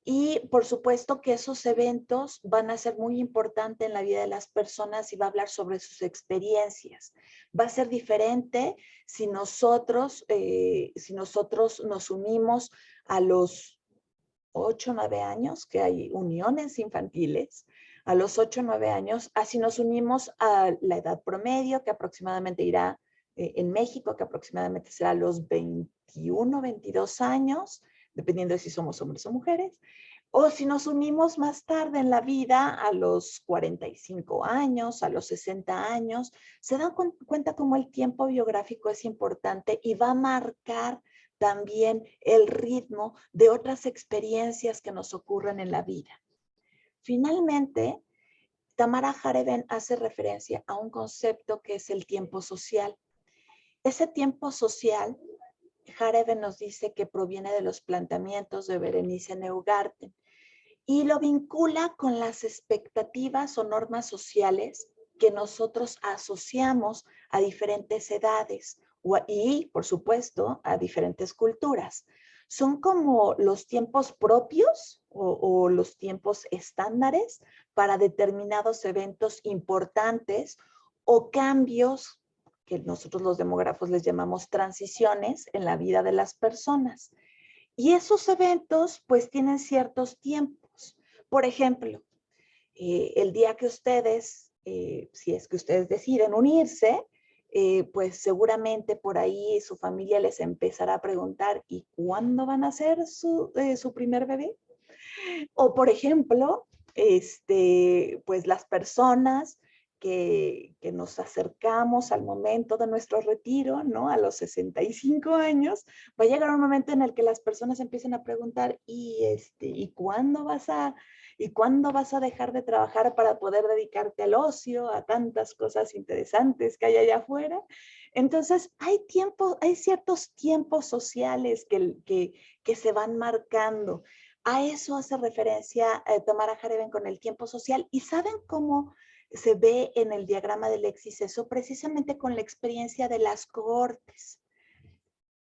Y por supuesto que esos eventos van a ser muy importantes en la vida de las personas y va a hablar sobre sus experiencias. Va a ser diferente si nosotros nos unimos a los 8 o 9 años, que hay uniones infantiles, a los 8 o 9 años, así nos unimos a la edad promedio, que aproximadamente irá en México, que aproximadamente será los 21, 22 años, dependiendo de si somos hombres o mujeres, o si nos unimos más tarde en la vida, a los 45 años, a los 60 años, se dan cuenta cómo el tiempo biográfico es importante y va a marcar también el ritmo de otras experiencias que nos ocurren en la vida. Finalmente, Tamara Jareben hace referencia a un concepto que es el tiempo social. Ese tiempo social, Jareben nos dice que proviene de los planteamientos de Berenice Neugarten y lo vincula con las expectativas o normas sociales que nosotros asociamos a diferentes edades y, por supuesto, a diferentes culturas. Son como los tiempos propios o los tiempos estándares para determinados eventos importantes o cambios que nosotros los demógrafos les llamamos transiciones en la vida de las personas. Y esos eventos pues tienen ciertos tiempos. Por ejemplo, el día que ustedes, si es que ustedes deciden unirse, pues seguramente por ahí su familia les empezará a preguntar, ¿y cuándo van a hacer su primer bebé? O por ejemplo, pues las personas que nos acercamos al momento de nuestro retiro, ¿no? A los 65 años, va a llegar un momento en el que las personas empiecen a preguntar, ¿y cuándo vas a dejar de trabajar para poder dedicarte al ocio, a tantas cosas interesantes que hay allá afuera? Entonces, hay ciertos tiempos sociales que se van marcando. A eso hace referencia Tamara Jareben con el tiempo social. ¿Y saben cómo se ve en el diagrama de Lexis eso? Precisamente con la experiencia de las cohortes.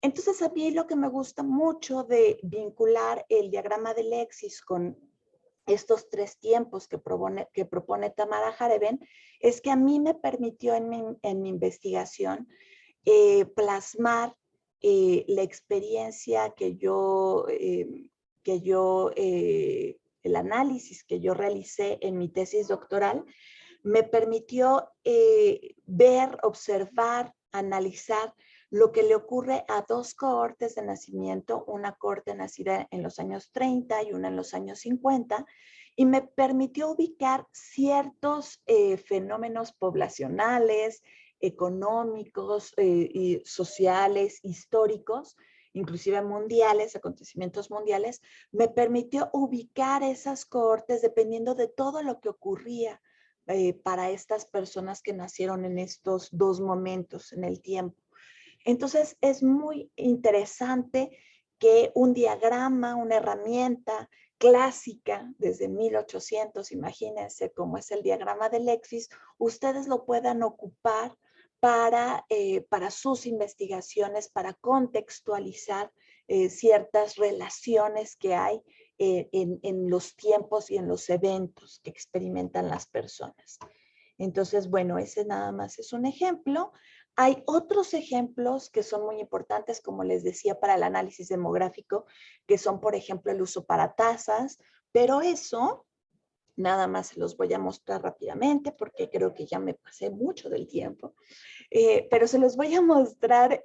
Entonces, a mí lo que me gusta mucho de vincular el diagrama de Lexis con estos 3 tiempos que propone Tamara Jareben es que a mí me permitió en mi investigación plasmar la experiencia el análisis que yo realicé en mi tesis doctoral, me permitió ver, observar, analizar lo que le ocurre a 2 cohortes de nacimiento, una cohorte nacida en los años 30 y una en los años 50, y me permitió ubicar ciertos fenómenos poblacionales, económicos, y sociales, históricos, inclusive mundiales, acontecimientos mundiales, me permitió ubicar esas cohortes dependiendo de todo lo que ocurría para estas personas que nacieron en estos 2 momentos en el tiempo. Entonces, es muy interesante que un diagrama, una herramienta clásica desde 1800, imagínense cómo es el diagrama de Lexis, ustedes lo puedan ocupar para sus investigaciones, para contextualizar ciertas relaciones que hay en los tiempos y en los eventos que experimentan las personas. Entonces, bueno, ese nada más es un ejemplo. Hay otros ejemplos que son muy importantes, como les decía, para el análisis demográfico, que son, por ejemplo, el uso para tasas, pero eso nada más se los voy a mostrar rápidamente porque creo que ya me pasé mucho del tiempo, pero se los voy a mostrar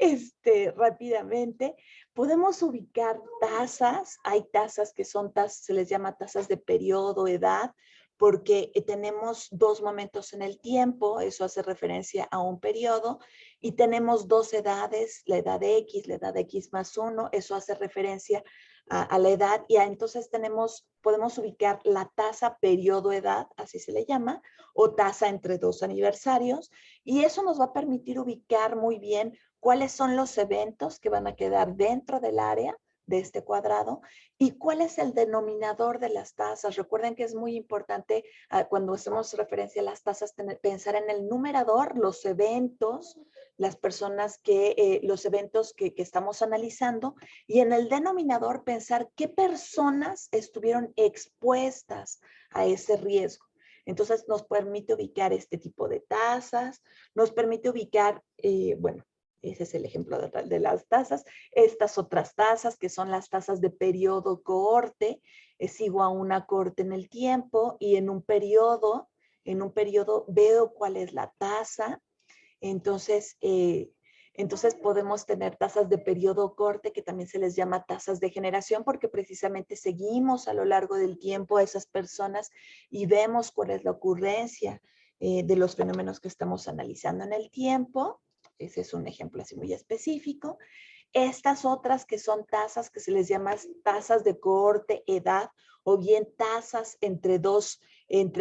rápidamente. Podemos ubicar tasas, hay tasas que son tasas, se les llama tasas de periodo, edad, porque tenemos dos momentos en el tiempo, eso hace referencia a un periodo, y tenemos dos edades, la edad la edad X más 1, eso hace referencia a la edad, y entonces podemos ubicar la tasa periodo-edad, así se le llama, o tasa entre dos aniversarios, y eso nos va a permitir ubicar muy bien cuáles son los eventos que van a quedar dentro del área de este cuadrado y cuál es el denominador de las tasas. Recuerden que es muy importante cuando hacemos referencia a las tasas pensar en el numerador, los eventos, las personas los eventos que estamos analizando, y en el denominador pensar qué personas estuvieron expuestas a ese riesgo. Entonces nos permite ubicar este tipo de tasas, nos permite ubicar, bueno, ese es el ejemplo de las tasas. Estas otras tasas, que son las tasas de periodo cohorte, sigo a una cohorte en el tiempo y en un periodo veo cuál es la tasa. Entonces podemos tener tasas de periodo corte, que también se les llama tasas de generación, porque precisamente seguimos a lo largo del tiempo a esas personas y vemos cuál es la ocurrencia de los fenómenos que estamos analizando en el tiempo. Ese es un ejemplo así muy específico. Estas otras que son tasas que se les llama tasas de cohorte edad, o bien tasas entre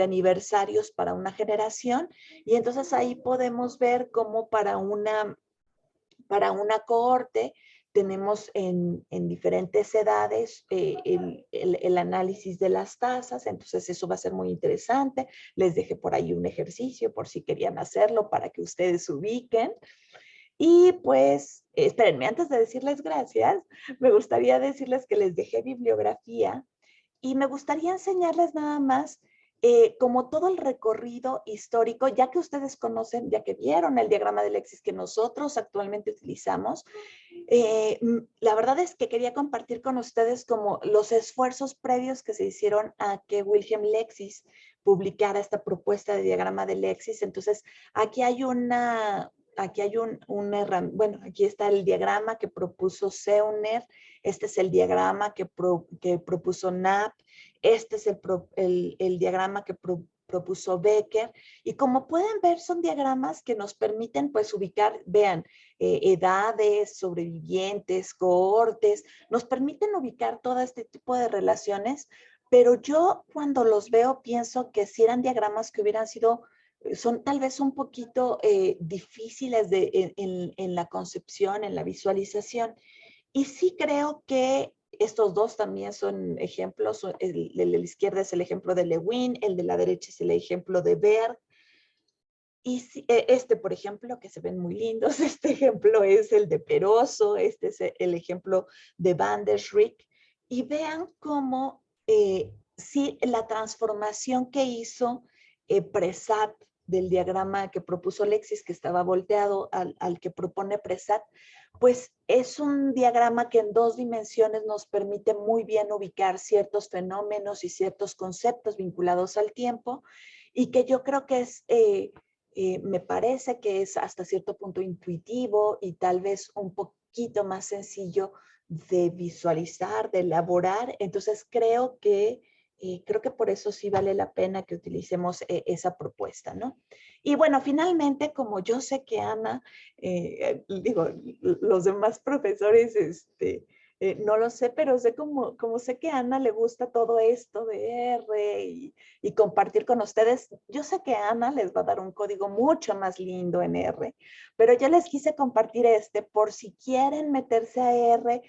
aniversarios para una generación. Y entonces ahí podemos ver cómo para una cohorte tenemos en diferentes edades el análisis de las tasas. Entonces eso va a ser muy interesante. Les dejé por ahí un ejercicio por si querían hacerlo para que ustedes ubiquen. Y pues, espérenme, antes de decirles gracias, me gustaría decirles que les dejé bibliografía y me gustaría enseñarles nada más como todo el recorrido histórico, ya que ustedes conocen, ya que vieron el diagrama de Lexis que nosotros actualmente utilizamos. La verdad es que quería compartir con ustedes como los esfuerzos previos que se hicieron a que Wilhelm Lexis publicara esta propuesta de diagrama de Lexis. Entonces, aquí hay bueno, aquí está el diagrama que propuso Zeuner, este es el diagrama que propuso Knapp, este es el diagrama que propuso Becker, y como pueden ver son diagramas que nos permiten pues ubicar, vean, edades, sobrevivientes, cohortes, nos permiten ubicar todo este tipo de relaciones, pero yo cuando los veo pienso que si eran diagramas que hubieran sido son tal vez un poquito difíciles en la concepción, en la visualización. Y sí creo que estos dos también son ejemplos. El de la izquierda es el ejemplo de Lewin, el de la derecha es el ejemplo de Berg. Y este, por ejemplo, que se ven muy lindos, este ejemplo es el de Peroso, este es el ejemplo de Van der Schrick. Y vean cómo sí, la transformación que hizo Presat del diagrama que propuso Lexis, que estaba volteado al que propone Presat, pues es un diagrama que en dos dimensiones nos permite muy bien ubicar ciertos fenómenos y ciertos conceptos vinculados al tiempo, y que yo creo que me parece que es hasta cierto punto intuitivo y tal vez un poquito más sencillo de visualizar, de elaborar. Entonces creo que por eso sí vale la pena que utilicemos esa propuesta, ¿no? Y bueno, finalmente, como yo sé que Ana, digo, los demás profesores, no lo sé, pero sé como sé que a Ana le gusta todo esto de R y compartir con ustedes. Yo sé que Ana les va a dar un código mucho más lindo en R, pero yo les quise compartir por si quieren meterse a R,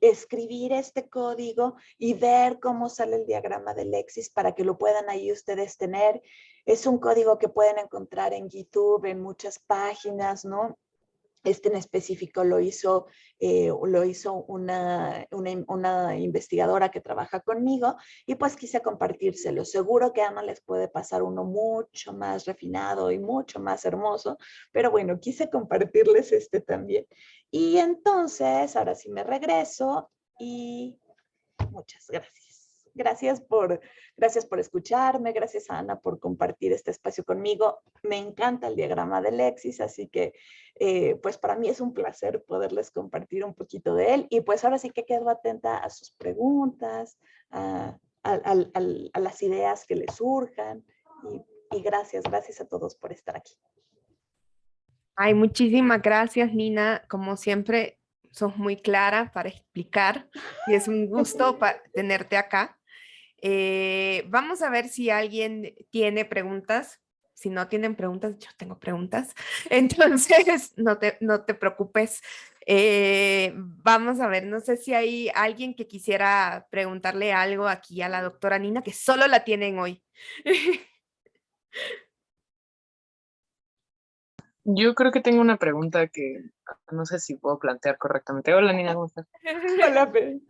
escribir este código y ver cómo sale el diagrama de Lexis para que lo puedan ahí ustedes tener. Es un código que pueden encontrar en YouTube, en muchas páginas, ¿no? En específico lo hizo una investigadora que trabaja conmigo, y pues quise compartírselo. Seguro que a Ana les puede pasar uno mucho más refinado y mucho más hermoso, pero bueno, quise compartirles también. Y entonces, ahora sí me regreso y muchas gracias. Gracias por escucharme, gracias a Ana por compartir este espacio conmigo. Me encanta el diagrama de Lexis, así que pues para mí es un placer poderles compartir un poquito de él, y pues ahora sí que quedo atenta a sus preguntas, a a las ideas que les surjan. Y gracias a todos por estar aquí. Ay, muchísimas gracias, Nina. Como siempre, sos muy clara para explicar y es un gusto tenerte acá. Vamos a ver si alguien tiene preguntas. Si no tienen preguntas, yo tengo preguntas. Entonces, no te preocupes. Vamos a ver, no sé si hay alguien que quisiera preguntarle algo aquí a la doctora Nina, que solo la tienen hoy. Yo creo que tengo una pregunta que no sé si puedo plantear correctamente. Hola, Nina, ¿cómo estás? Hola, Fer.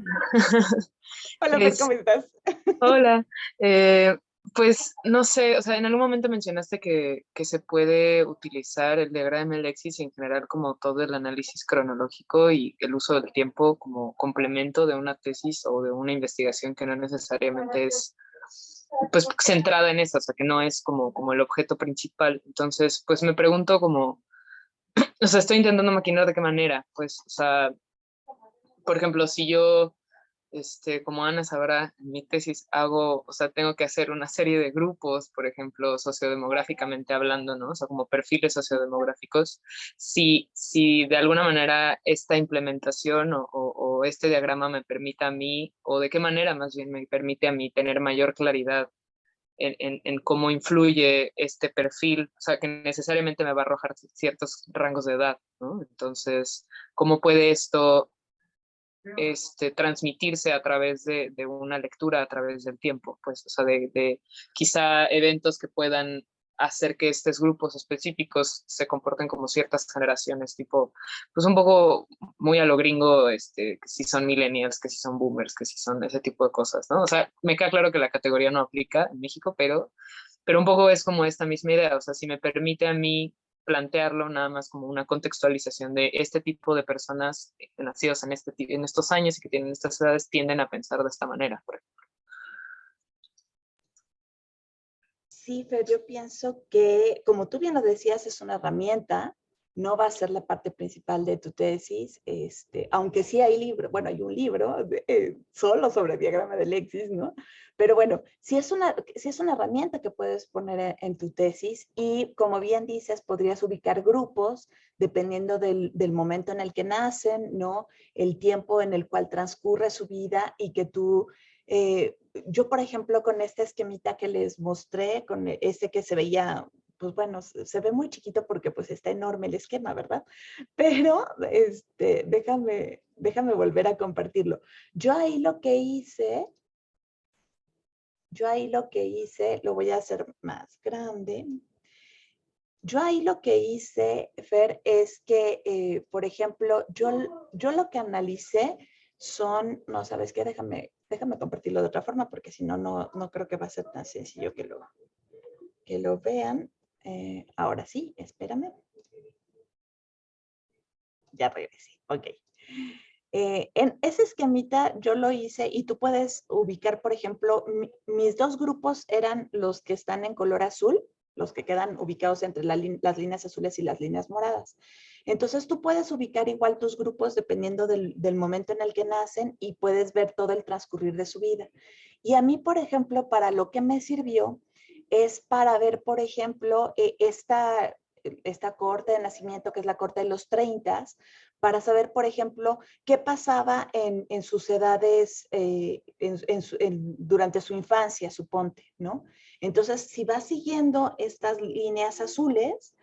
Hola, Fer, ¿cómo estás? Hola. Pues no sé, o sea, en algún momento mencionaste que se puede utilizar el diagrama de Alexis y en general como todo el análisis cronológico y el uso del tiempo como complemento de una tesis o de una investigación que no necesariamente es pues centrada en eso, o sea, que no es como el objeto principal. Entonces, pues me pregunto como, o sea, estoy intentando maquinar de qué manera, pues, o sea, por ejemplo, si yo como Ana sabrá, en mi tesis hago, o sea, tengo que hacer una serie de grupos, por ejemplo, sociodemográficamente hablando, ¿no? O sea, como perfiles sociodemográficos. Si de alguna manera esta implementación o este diagrama me permite a mí, o de qué manera más bien me permite a mí tener mayor claridad en cómo influye este perfil, o sea, que necesariamente me va a arrojar ciertos rangos de edad, ¿no? Entonces, ¿cómo puede esto transmitirse a través de una lectura a través del tiempo, pues, o sea, de quizá eventos que puedan hacer que estos grupos específicos se comporten como ciertas generaciones, tipo, pues un poco muy a lo gringo, que si son millennials, que si son boomers, que si son ese tipo de cosas, ¿no? O sea, me queda claro que la categoría no aplica en México, pero un poco es como esta misma idea, o sea, si me permite a mí plantearlo nada más como una contextualización de este tipo de personas nacidos en estos años y que tienen estas edades tienden a pensar de esta manera. Por ejemplo. Sí, pero yo pienso que, como tú bien lo decías, es una herramienta, no va a ser la parte principal de tu tesis, aunque sí hay libro, bueno, hay un libro solo sobre diagrama de Alexis, ¿no? Pero bueno, sí es una herramienta que puedes poner en tu tesis y, como bien dices, podrías ubicar grupos dependiendo del momento en el que nacen, ¿no? El tiempo en el cual transcurre su vida y que tú yo, por ejemplo, con este esquemita que les mostré, con este que se veía, pues bueno, se ve muy chiquito porque pues está enorme el esquema, ¿verdad? Pero déjame volver a compartirlo. Yo ahí lo que hice, lo voy a hacer más grande. Yo ahí lo que hice, Fer, es que, por ejemplo, yo lo que analicé son, no, ¿sabes qué? Déjame compartirlo de otra forma porque si no, no creo que va a ser tan sencillo que lo vean. Ahora sí, espérame. Ya regresé, ok. En ese esquemita yo lo hice y tú puedes ubicar, por ejemplo, mis dos grupos eran los que están en color azul, los que quedan ubicados entre las líneas azules y las líneas moradas. Entonces tú puedes ubicar igual tus grupos dependiendo del momento en el que nacen y puedes ver todo el transcurrir de su vida. Y a mí, por ejemplo, para lo que me sirvió es para ver, por ejemplo, esta corte de nacimiento, que es la corte de los 30, para saber, por ejemplo, qué pasaba en sus edades durante su infancia, suponte, ¿no? Entonces, si vas siguiendo estas líneas azules,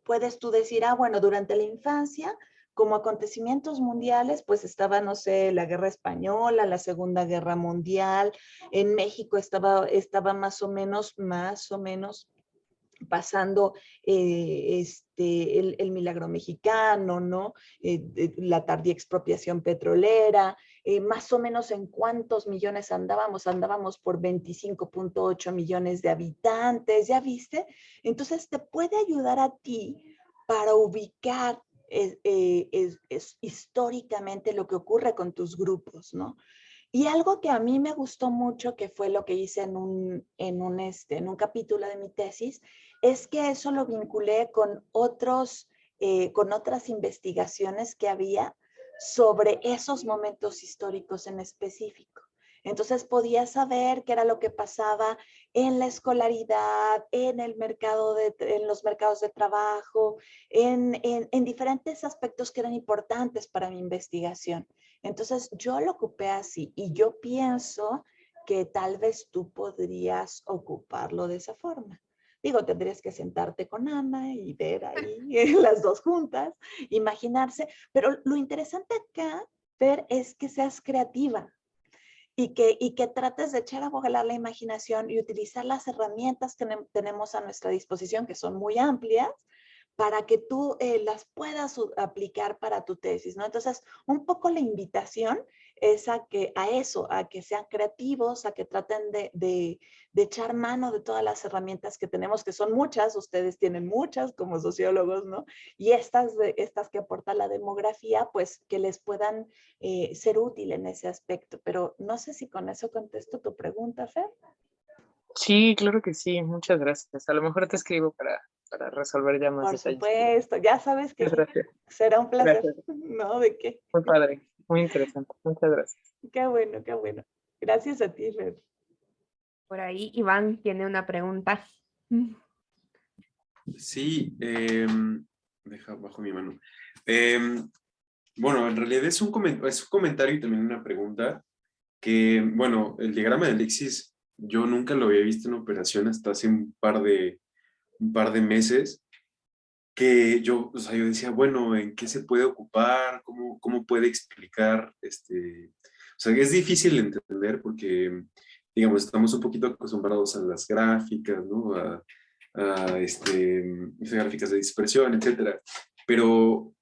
puedes tú decir, bueno, durante la infancia, como acontecimientos mundiales, pues estaba, no sé, la Guerra Española, la Segunda Guerra Mundial, en México estaba más o menos pasando el milagro mexicano, ¿no? La tardía expropiación petrolera, más o menos en cuántos millones andábamos por 25.8 millones de habitantes, ¿ya viste? Entonces te puede ayudar a ti para ubicar históricamente lo que ocurre con tus grupos, ¿no? Y algo que a mí me gustó mucho, que fue lo que hice en un capítulo de mi tesis, es que eso lo vinculé con otras investigaciones que había sobre esos momentos históricos en específico. Entonces podía saber qué era lo que pasaba en la escolaridad, en el mercado en los mercados de trabajo, en diferentes aspectos que eran importantes para mi investigación. Entonces yo lo ocupé así y yo pienso que tal vez tú podrías ocuparlo de esa forma. Digo, tendrías que sentarte con Ana y ver ahí las dos juntas, imaginarse, pero lo interesante acá, Fer, es que seas creativa y que trates de echar a volar la imaginación y utilizar las herramientas que tenemos a nuestra disposición, que son muy amplias, para que tú las puedas aplicar para tu tesis, ¿no? Entonces, un poco la invitación es a eso, a que sean creativos, a que traten de echar mano de todas las herramientas que tenemos, que son muchas, ustedes tienen muchas como sociólogos, ¿no? Y estas que aporta la demografía, pues que les puedan ser útil en ese aspecto. Pero no sé si con eso contesto tu pregunta, Fer. Sí, claro que sí, muchas gracias. A lo mejor te escribo para resolver ya más Por detalles. supuesto, ya sabes que Muchas gracias. será un placer, Gracias. ¿no? ¿De qué? Muy padre, muy interesante. Muchas gracias. Qué bueno, qué bueno. Gracias a ti, Fer. Por ahí Iván tiene una pregunta. Sí, deja bajo mi mano. Bueno, en realidad es un comentario y también una pregunta que, bueno, el diagrama de Alexis yo nunca lo había visto en operación hasta hace un par de meses, que yo, o sea, yo decía, bueno, ¿en qué se puede ocupar? ¿Cómo puede explicar? O sea, es difícil de entender porque, digamos, estamos un poquito acostumbrados a las gráficas, ¿no? Esas gráficas de dispersión, etcétera. Pero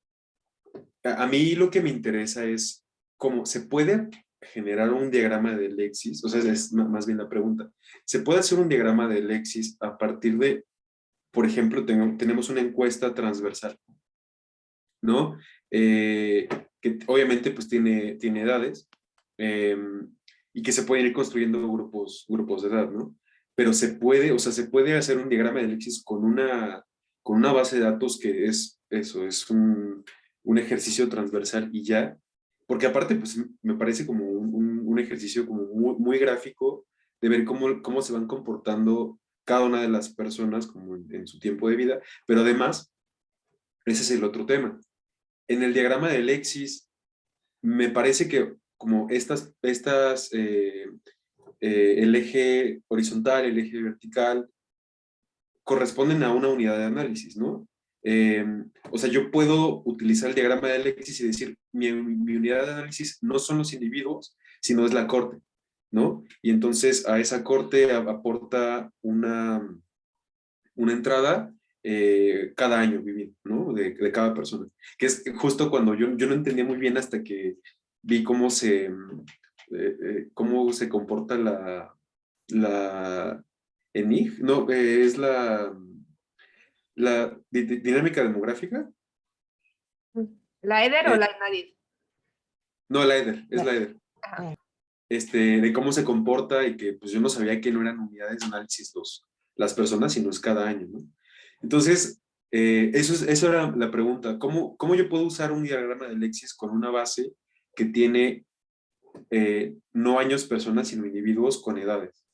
a mí lo que me interesa es cómo se puede generar un diagrama de Alexis, o sea, es más bien la pregunta. ¿Se puede hacer un diagrama de Alexis a partir de, por ejemplo, tenemos una encuesta transversal, ¿no? Que obviamente pues tiene edades eh, y que se pueden ir construyendo grupos de edad, ¿no? Pero se puede, o sea, se puede hacer un diagrama de Alexis con una base de datos que es eso, es un ejercicio transversal y ya, porque aparte pues me parece como un ejercicio como muy gráfico de ver cómo se van comportando cada una de las personas como en su tiempo de vida, pero además, ese es el otro tema. En el diagrama de Alexis, me parece que como el eje horizontal, el eje vertical, corresponden a una unidad de análisis, ¿no? O sea, yo puedo utilizar el diagrama de Alexis y decir, mi unidad de análisis no son los individuos, sino es la corte, ¿no? Y entonces a esa corte aporta una entrada cada año vivir, ¿no? De cada persona. Que es justo cuando yo no entendía muy bien hasta que vi cómo se comporta la ENIG, no, es la dinámica demográfica. ¿La EDER o Eh, la ENADIR? no, la EDER, es la EDER. Ajá. De cómo se comporta y que pues yo no sabía que no eran unidades de análisis las personas, sino es cada año, ¿no? Entonces, eso era la pregunta. ¿Cómo yo puedo usar un diagrama de Alexis con una base que tiene no años personas, sino individuos con edades?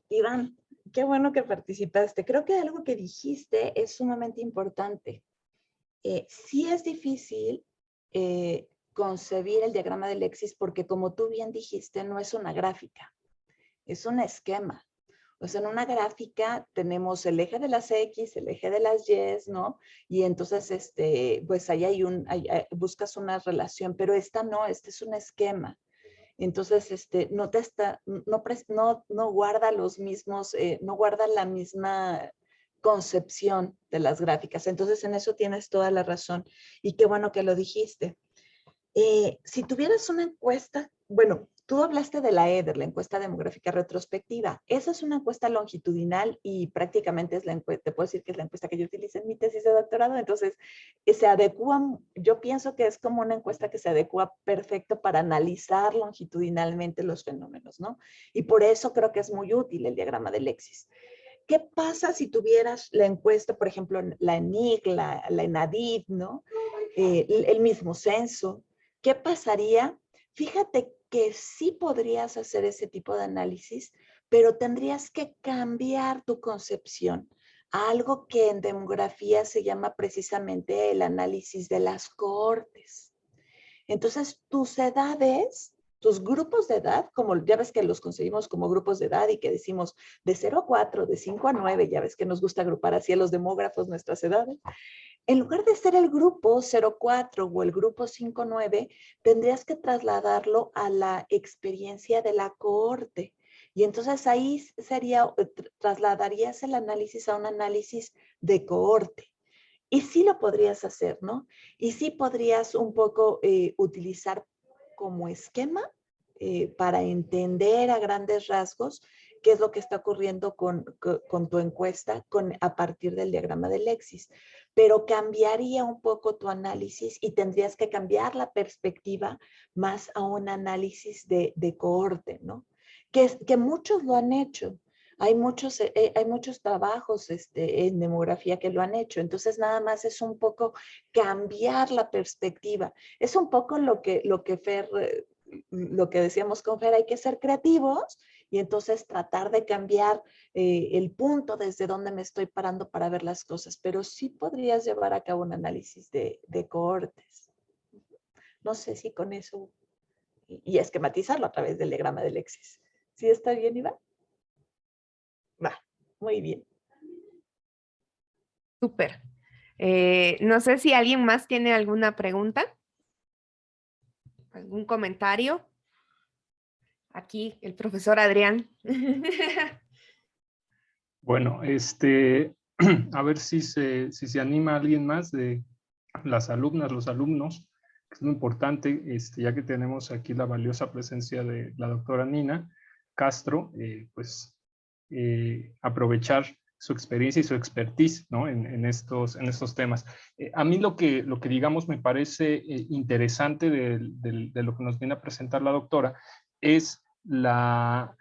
Iván, qué bueno que participaste. Creo que algo que dijiste es sumamente importante. Sí es difícil concebir el diagrama de Alexis porque, como tú bien dijiste, no es una gráfica, es un esquema. O sea, en una gráfica tenemos el eje de las X, el eje de las Y, ¿no? Y entonces, pues ahí buscas una relación, pero esta no, este es un esquema. Entonces, no guarda los mismos, no guarda la misma concepción de las gráficas. Entonces, en eso tienes toda la razón. Y qué bueno que lo dijiste. Si tuvieras una encuesta, bueno, tú hablaste de la EDER, la encuesta demográfica retrospectiva. Esa es una encuesta longitudinal y prácticamente es te puedo decir que es la encuesta que yo utilicé en mi tesis de doctorado. Entonces, se adecua, yo pienso que es como una encuesta que se adecua perfecto para analizar longitudinalmente los fenómenos, ¿no? Y por eso creo que es muy útil el diagrama de Alexis. ¿Qué pasa si tuvieras la encuesta, por ejemplo, la ENIC, la ENADIV, ¿no? El mismo censo? ¿Qué pasaría? Fíjate que sí podrías hacer ese tipo de análisis, pero tendrías que cambiar tu concepción a algo que en demografía se llama precisamente el análisis de las cohortes. Entonces, tus edades, tus grupos de edad, como ya ves que los conseguimos como grupos de edad y que decimos de 0 a 4, de 5 a 9, ya ves que nos gusta agrupar así a los demógrafos nuestras edades. En lugar de ser el grupo 04 o el grupo 59, tendrías que trasladarlo a la experiencia de la cohorte. Y entonces ahí sería, trasladarías el análisis a un análisis de cohorte. Y sí lo podrías hacer, ¿no? Y sí podrías un poco utilizar como esquema para entender a grandes rasgos qué es lo que está ocurriendo con tu encuesta a partir del diagrama de Lexis. Pero cambiaría un poco tu análisis y tendrías que cambiar la perspectiva más a un análisis de cohorte, ¿no? Que muchos lo han hecho. Hay muchos trabajos en demografía que lo han hecho. Entonces, nada más es un poco cambiar la perspectiva. Es un poco lo que decíamos con Fer, hay que ser creativos y entonces tratar de cambiar el punto desde donde me estoy parando para ver las cosas. Pero sí podrías llevar a cabo un análisis de cohortes. No sé si con eso y esquematizarlo a través del diagrama de Lexis. ¿Sí está bien, Iván? Va, muy bien. Súper. No sé si alguien más tiene alguna pregunta, algún comentario. Aquí el profesor Adrián. Bueno, a ver si se anima alguien más de las alumnas, los alumnos, que es muy importante, ya que tenemos aquí la valiosa presencia de la doctora Nina Castro, pues aprovechar su experiencia y su expertise, ¿no? en estos temas. A mí lo que digamos me parece interesante de lo que nos viene a presentar la doctora es la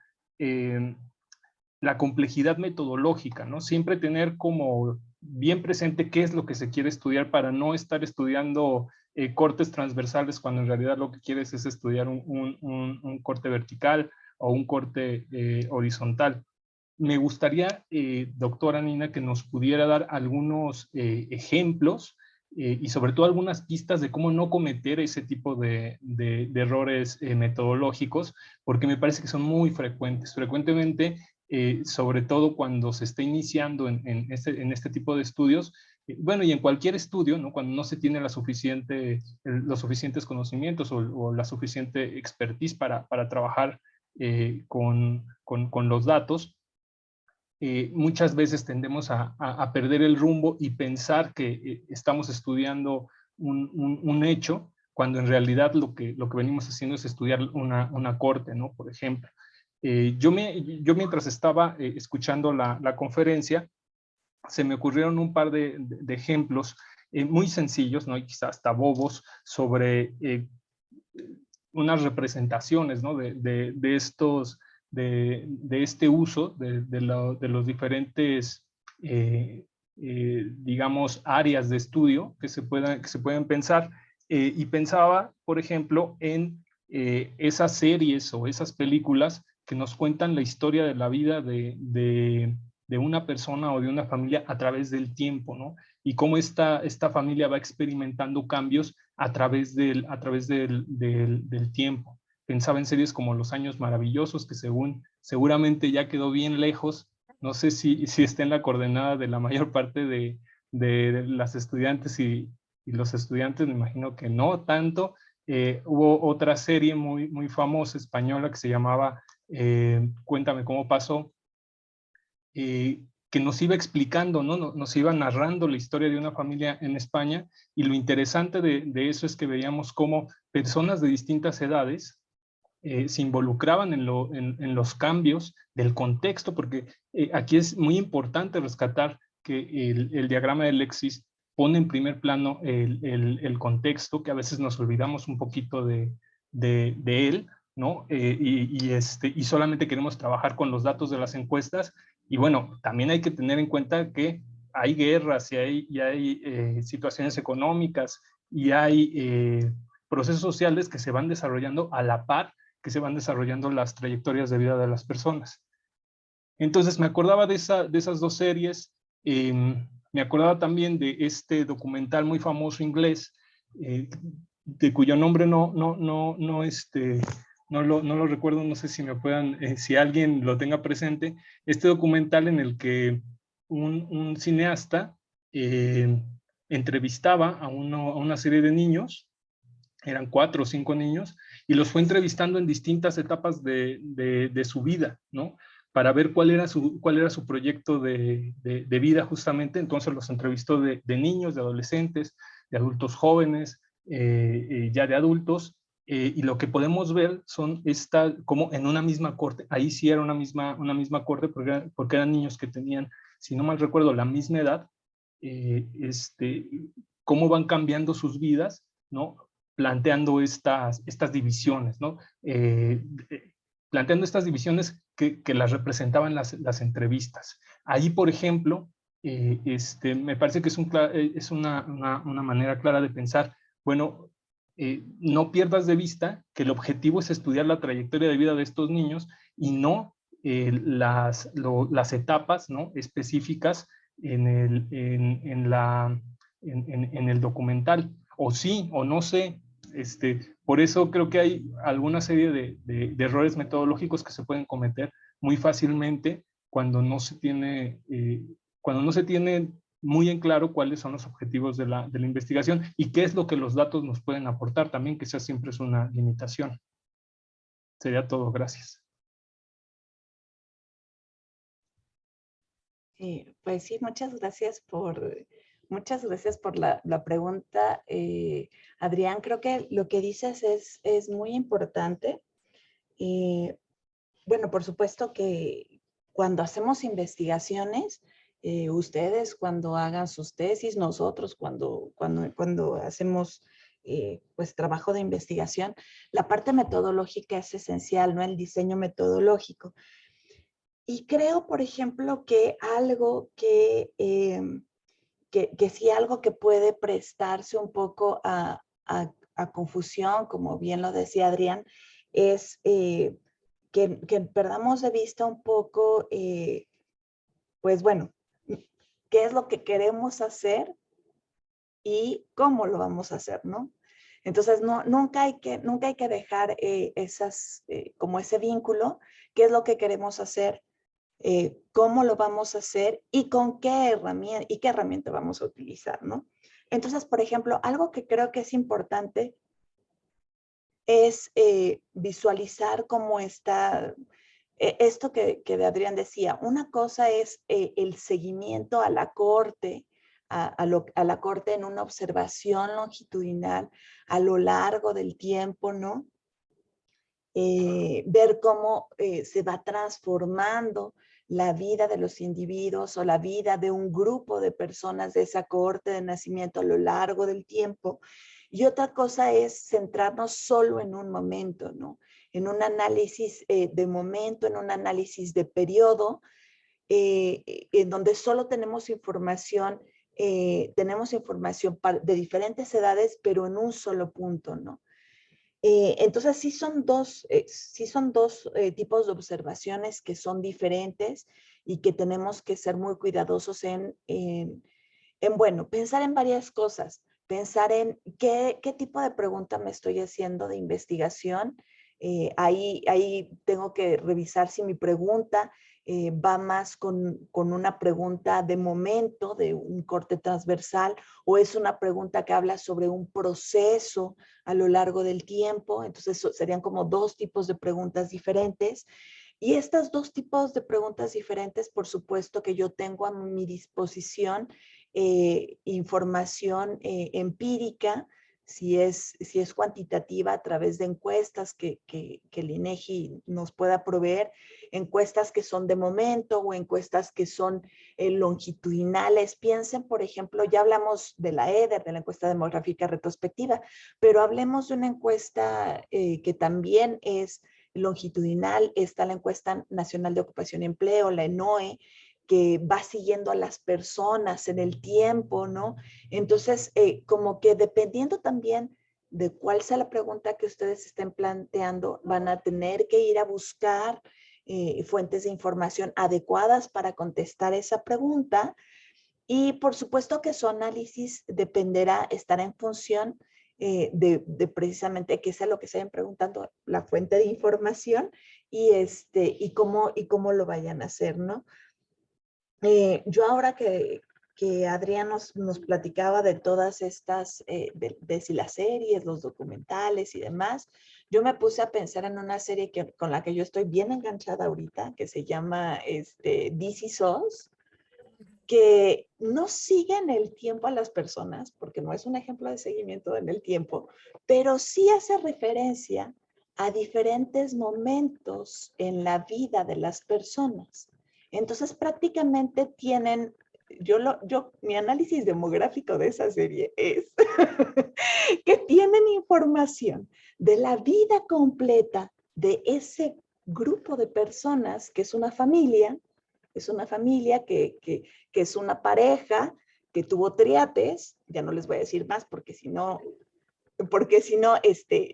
complejidad metodológica, ¿no? Siempre tener como bien presente qué es lo que se quiere estudiar para no estar estudiando cortes transversales cuando en realidad lo que quieres es estudiar un corte vertical o un corte horizontal. Me gustaría, doctora Nina, que nos pudiera dar algunos ejemplos y sobre todo algunas pistas de cómo no cometer ese tipo de errores metodológicos, porque me parece que son muy frecuentes. Frecuentemente, sobre todo cuando se está iniciando en este tipo de estudios, bueno, y en cualquier estudio, ¿no? Cuando no se tiene los suficientes conocimientos o la suficiente expertise para trabajar con los datos, muchas veces tendemos a perder el rumbo y pensar que estamos estudiando un hecho, cuando en realidad lo que venimos haciendo es estudiar una corte, ¿no? Por ejemplo. Yo mientras estaba escuchando la conferencia, se me ocurrieron un par de ejemplos muy sencillos, ¿no? Y quizás hasta bobos, sobre unas representaciones, ¿no? de este uso de los diferentes, digamos, áreas de estudio que se pueden pensar. Y pensaba, por ejemplo, en esas series o esas películas que nos cuentan la historia de la vida de una persona o de una familia a través del tiempo, ¿no? Y cómo esta familia va experimentando cambios a través del tiempo. Pensaba en series como Los Años Maravillosos, que seguramente ya quedó bien lejos. No sé si está en la coordenada de la mayor parte de las estudiantes y los estudiantes, me imagino que no tanto. Hubo otra serie muy famosa española que se llamaba Cuéntame cómo pasó, que nos iba explicando, ¿no? Nos iba narrando la historia de una familia en España, y lo interesante de eso es que veíamos cómo personas de distintas edades se involucraban en los cambios del contexto, porque aquí es muy importante rescatar que el diagrama de Lexis pone en primer plano el contexto, que a veces nos olvidamos un poquito de él, ¿no? Y solamente queremos trabajar con los datos de las encuestas, Y bueno, también hay que tener en cuenta que hay guerras y hay situaciones económicas y hay procesos sociales que se van desarrollando a la par que se van desarrollando las trayectorias de vida de las personas. Entonces me acordaba de esas dos series, me acordaba también de este documental muy famoso inglés, de cuyo nombre no lo recuerdo, no sé si me puedan, si alguien lo tenga presente, este documental en el que un cineasta entrevistaba a una serie de niños, eran 4 o 5 niños, y los fue entrevistando en distintas etapas de su vida, ¿no? Para ver cuál era su proyecto de vida justamente. Entonces los entrevistó de niños, de adolescentes, de adultos jóvenes, ya de adultos, y lo que podemos ver son como en una misma corte, ahí sí era una misma corte porque eran niños que tenían, si no mal recuerdo, la misma edad, cómo van cambiando sus vidas, ¿no? Planteando estas divisiones, ¿no? Planteando estas divisiones que las representaban las entrevistas. Ahí, por ejemplo, me parece que es una manera clara de pensar, bueno, no pierdas de vista que el objetivo es estudiar la trayectoria de vida de estos niños y no las etapas, ¿no? específicas en el documental. O sí, o no sé. Por eso creo que hay alguna serie de errores metodológicos que se pueden cometer muy fácilmente cuando no se tiene muy en claro cuáles son los objetivos de la investigación y qué es lo que los datos nos pueden aportar también, que esa siempre es una limitación. Sería todo, gracias. Pues sí, muchas gracias por la pregunta, Adrián. Creo que lo que dices es muy importante. Bueno, por supuesto que cuando hacemos investigaciones, ustedes cuando hagan sus tesis, nosotros cuando hacemos pues trabajo de investigación, la parte metodológica es esencial, ¿no? El diseño metodológico. Y creo, por ejemplo, que algo que sí, algo que puede prestarse un poco a confusión, como bien lo decía Adrián, es que perdamos de vista un poco, pues bueno, qué es lo que queremos hacer y cómo lo vamos a hacer, ¿no? Entonces, nunca hay que dejar como ese vínculo, qué es lo que queremos hacer, cómo lo vamos a hacer y con qué herramienta vamos a utilizar, ¿no? Entonces, por ejemplo, algo que creo que es importante es visualizar cómo está esto que de Adrián decía. Una cosa es el seguimiento a la corte, a la corte en una observación longitudinal a lo largo del tiempo, ¿no? Ver cómo se va transformando la vida de los individuos o la vida de un grupo de personas de esa cohorte de nacimiento a lo largo del tiempo. Y otra cosa es centrarnos solo en un momento, ¿no? En un análisis de momento, en un análisis de periodo, en donde solo tenemos información de diferentes edades, pero en un solo punto, ¿no? Entonces, sí son dos tipos de observaciones que son diferentes y que tenemos que ser muy cuidadosos bueno, pensar en varias cosas, pensar en qué tipo de pregunta me estoy haciendo de investigación. Ahí tengo que revisar si mi pregunta va más con una pregunta de momento, de un corte transversal, o es una pregunta que habla sobre un proceso a lo largo del tiempo. Entonces serían como dos tipos de preguntas diferentes. Y estas dos tipos de preguntas diferentes, por supuesto que yo tengo a mi disposición información empírica, si es cuantitativa a través de encuestas que el INEGI nos pueda proveer, encuestas que son de momento o encuestas que son longitudinales. Piensen, por ejemplo, ya hablamos de la EDER, de la encuesta demográfica retrospectiva, pero hablemos de una encuesta que también es longitudinal, está la Encuesta Nacional de Ocupación y Empleo, la ENOE, que va siguiendo a las personas en el tiempo, ¿no? Entonces, como que dependiendo también de cuál sea la pregunta que ustedes estén planteando, van a tener que ir a buscar fuentes de información adecuadas para contestar esa pregunta. Y por supuesto que su análisis dependerá, estará en función de precisamente qué sea lo que se vayan preguntando, la fuente de información y cómo lo vayan a hacer, ¿no? Yo ahora que Adrián nos platicaba de todas estas, de si las series, los documentales y demás, yo me puse a pensar en una serie con la que yo estoy bien enganchada ahorita, que se llama This Is Us, que no sigue en el tiempo a las personas, porque no es un ejemplo de seguimiento en el tiempo, pero sí hace referencia a diferentes momentos en la vida de las personas. Entonces prácticamente tienen, mi análisis demográfico de esa serie es que tienen información de la vida completa de ese grupo de personas que es una familia. Es una familia que es una pareja que tuvo triates, ya no les voy a decir más porque si no,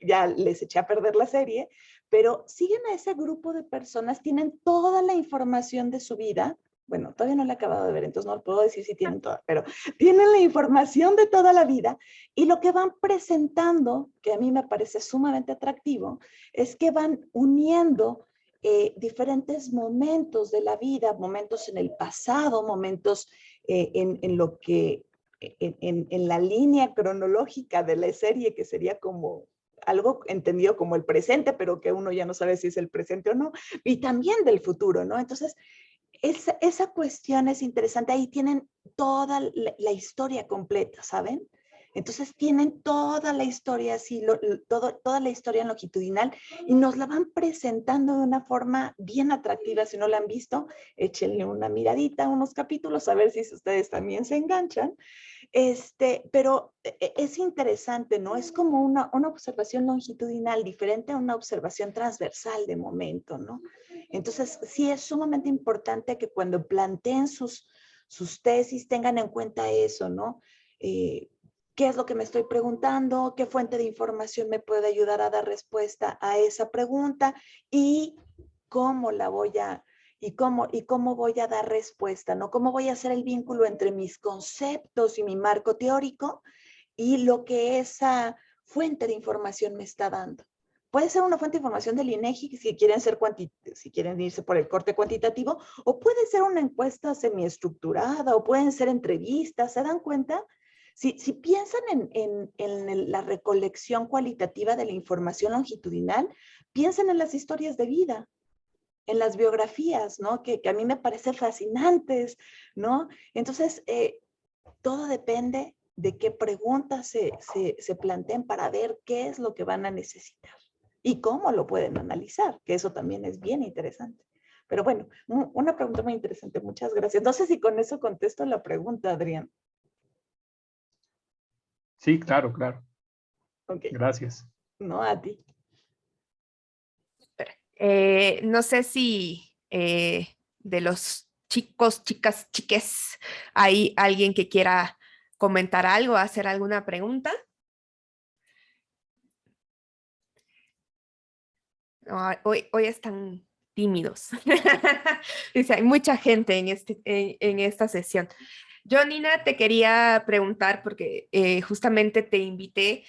ya les eché a perder la serie, pero siguen a ese grupo de personas, tienen toda la información de su vida. Bueno, todavía no la he acabado de ver, entonces no puedo decir si tienen toda, pero tienen la información de toda la vida y lo que van presentando, que a mí me parece sumamente atractivo, es que van uniendo diferentes momentos de la vida, momentos en el pasado, momentos en lo que en la línea cronológica de la serie, que sería como algo entendido como el presente, pero que uno ya no sabe si es el presente o no, y también del futuro, ¿no? Entonces, esa cuestión es interesante. Ahí tienen toda la historia completa, ¿saben? Entonces tienen toda la historia así, toda la historia longitudinal y nos la van presentando de una forma bien atractiva. Si no la han visto, échenle una miradita, unos capítulos, a ver si ustedes también se enganchan. Pero es interesante, ¿no? Es como una observación longitudinal diferente a una observación transversal de momento, ¿no? Entonces, sí es sumamente importante que cuando planteen sus tesis tengan en cuenta eso, ¿no? ¿Qué es lo que me estoy preguntando? ¿Qué fuente de información me puede ayudar a dar respuesta a esa pregunta? Y cómo la voy a cómo voy a dar respuesta, ¿no? ¿Cómo voy a hacer el vínculo entre mis conceptos y mi marco teórico y lo que esa fuente de información me está dando? Puede ser una fuente de información del INEGI si quieren irse por el corte cuantitativo, o puede ser una encuesta semiestructurada, o pueden ser entrevistas, ¿se dan cuenta? Si piensan en la recolección cualitativa de la información longitudinal, piensen en las historias de vida, en las biografías, ¿no? Que a mí me parecen fascinantes, ¿no? Entonces, todo depende de qué preguntas se planteen para ver qué es lo que van a necesitar y cómo lo pueden analizar, que eso también es bien interesante. Pero bueno, una pregunta muy interesante, muchas gracias. No sé si con eso contesto la pregunta, Adrián. Sí, claro, claro. Ok. Gracias. No, a ti. No sé si de los chicos, chicas, chiques, hay alguien que quiera comentar algo, hacer alguna pregunta. No, hoy están tímidos. Dice, hay mucha gente en esta sesión. Yo, Nina, te quería preguntar porque justamente te invité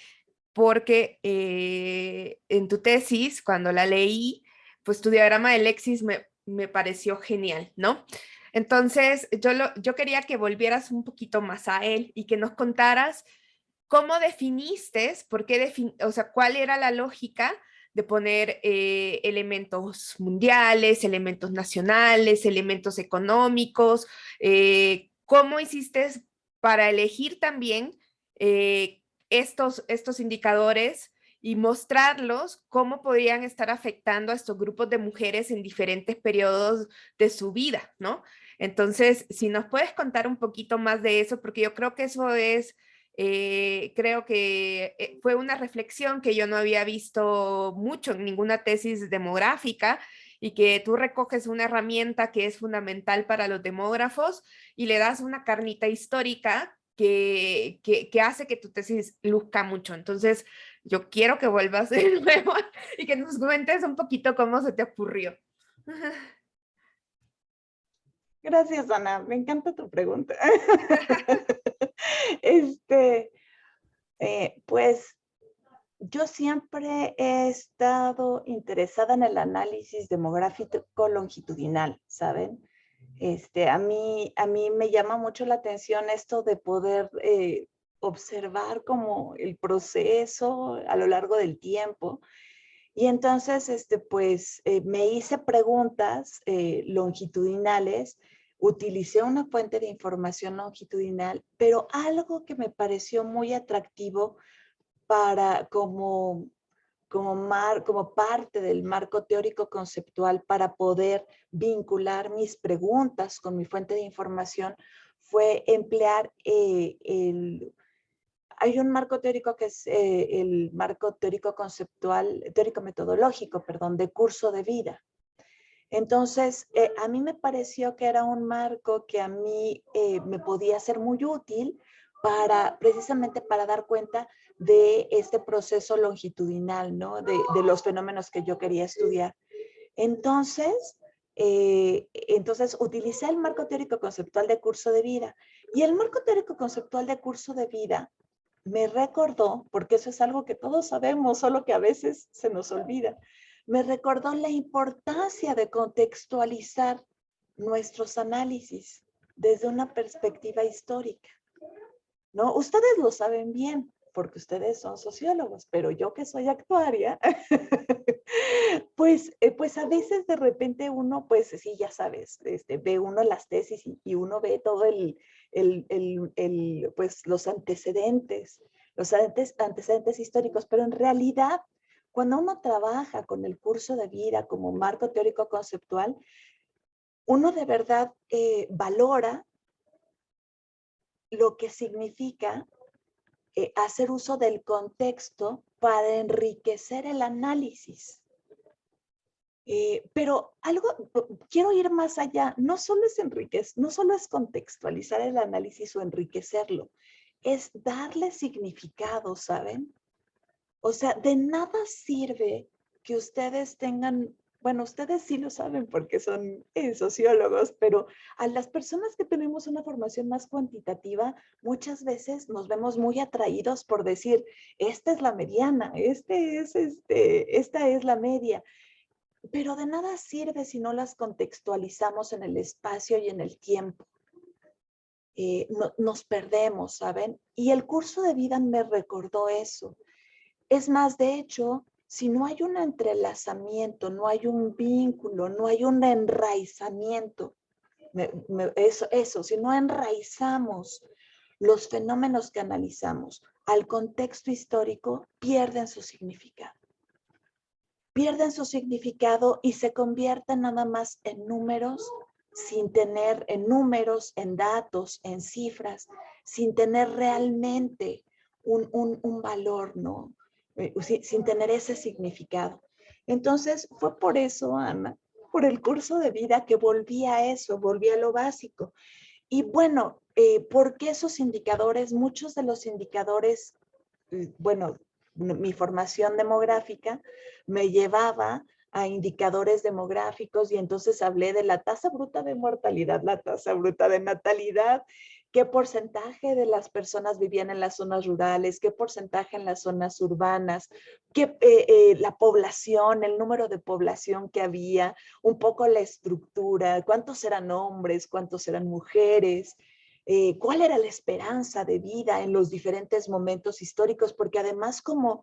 porque en tu tesis, cuando la leí, pues tu diagrama de Lexis me pareció genial, ¿no? Entonces, yo quería que volvieras un poquito más a él y que nos contaras cómo definiste, o sea, cuál era la lógica de poner elementos mundiales, elementos nacionales, elementos económicos, cómo hiciste para elegir también estos indicadores y mostrarlos cómo podrían estar afectando a estos grupos de mujeres en diferentes periodos de su vida, ¿no? Entonces, si nos puedes contar un poquito más de eso, porque yo creo que eso es Creo que fue una reflexión que yo no había visto mucho en ninguna tesis demográfica, y que tú recoges una herramienta que es fundamental para los demógrafos y le das una carnita histórica que hace que tu tesis luzca mucho. Entonces, yo quiero que vuelvas de nuevo y que nos cuentes un poquito cómo se te ocurrió. Gracias, Ana. Me encanta tu pregunta. Pues yo siempre he estado interesada en el análisis demográfico longitudinal, ¿saben? A mí me llama mucho la atención esto de poder observar como el proceso a lo largo del tiempo. Y entonces, pues me hice preguntas longitudinales, utilicé una fuente de información longitudinal, pero algo que me pareció muy atractivo para como parte del marco teórico conceptual para poder vincular mis preguntas con mi fuente de información fue emplear hay un marco teórico que es el marco teórico conceptual, teórico metodológico, perdón, de curso de vida. Entonces, a mí me pareció que era un marco que a mí me podía ser muy útil precisamente para dar cuenta de este proceso longitudinal, ¿no? De los fenómenos que yo quería estudiar. Entonces, utilicé el marco teórico conceptual de curso de vida. Y el marco teórico conceptual de curso de vida me recordó, porque eso es algo que todos sabemos, solo que a veces se nos olvida, me recordó la importancia de contextualizar nuestros análisis desde una perspectiva histórica, ¿no? Ustedes lo saben bien, porque ustedes son sociólogos, pero yo que soy actuaria, pues a veces de repente uno, pues sí, ya sabes, ve uno las tesis y uno ve todo pues los antecedentes históricos, pero en realidad, cuando uno trabaja con el curso de vida como marco teórico conceptual, uno de verdad valora lo que significa hacer uso del contexto para enriquecer el análisis. Pero quiero ir más allá, no solo es contextualizar el análisis o enriquecerlo, es darle significado, ¿saben? O sea, de nada sirve que ustedes tengan, bueno, ustedes sí lo saben porque son sociólogos, pero a las personas que tenemos una formación más cuantitativa, muchas veces nos vemos muy atraídos por decir, esta es la mediana, esta es la media. Pero de nada sirve si no las contextualizamos en el espacio y en el tiempo. Nos perdemos, ¿saben? Y el curso de vida me recordó eso. Es más, de hecho, si no hay un entrelazamiento, no hay un vínculo, no hay un enraizamiento, si no enraizamos los fenómenos que analizamos al contexto histórico, pierden su significado. Pierden su significado y se convierten nada más en números, en datos, en cifras, sin tener realmente un valor, ¿no? Sin tener ese significado. Entonces, fue por eso, Ana, por el curso de vida que volví a eso, volví a lo básico. Y bueno, ¿por qué esos indicadores? Muchos de los indicadores, bueno, mi formación demográfica me llevaba a indicadores demográficos y entonces hablé de la tasa bruta de mortalidad, la tasa bruta de natalidad, qué porcentaje de las personas vivían en las zonas rurales, qué porcentaje en las zonas urbanas, la población, el número de población que había, un poco la estructura, cuántos eran hombres, cuántos eran mujeres, cuál era la esperanza de vida en los diferentes momentos históricos, porque además como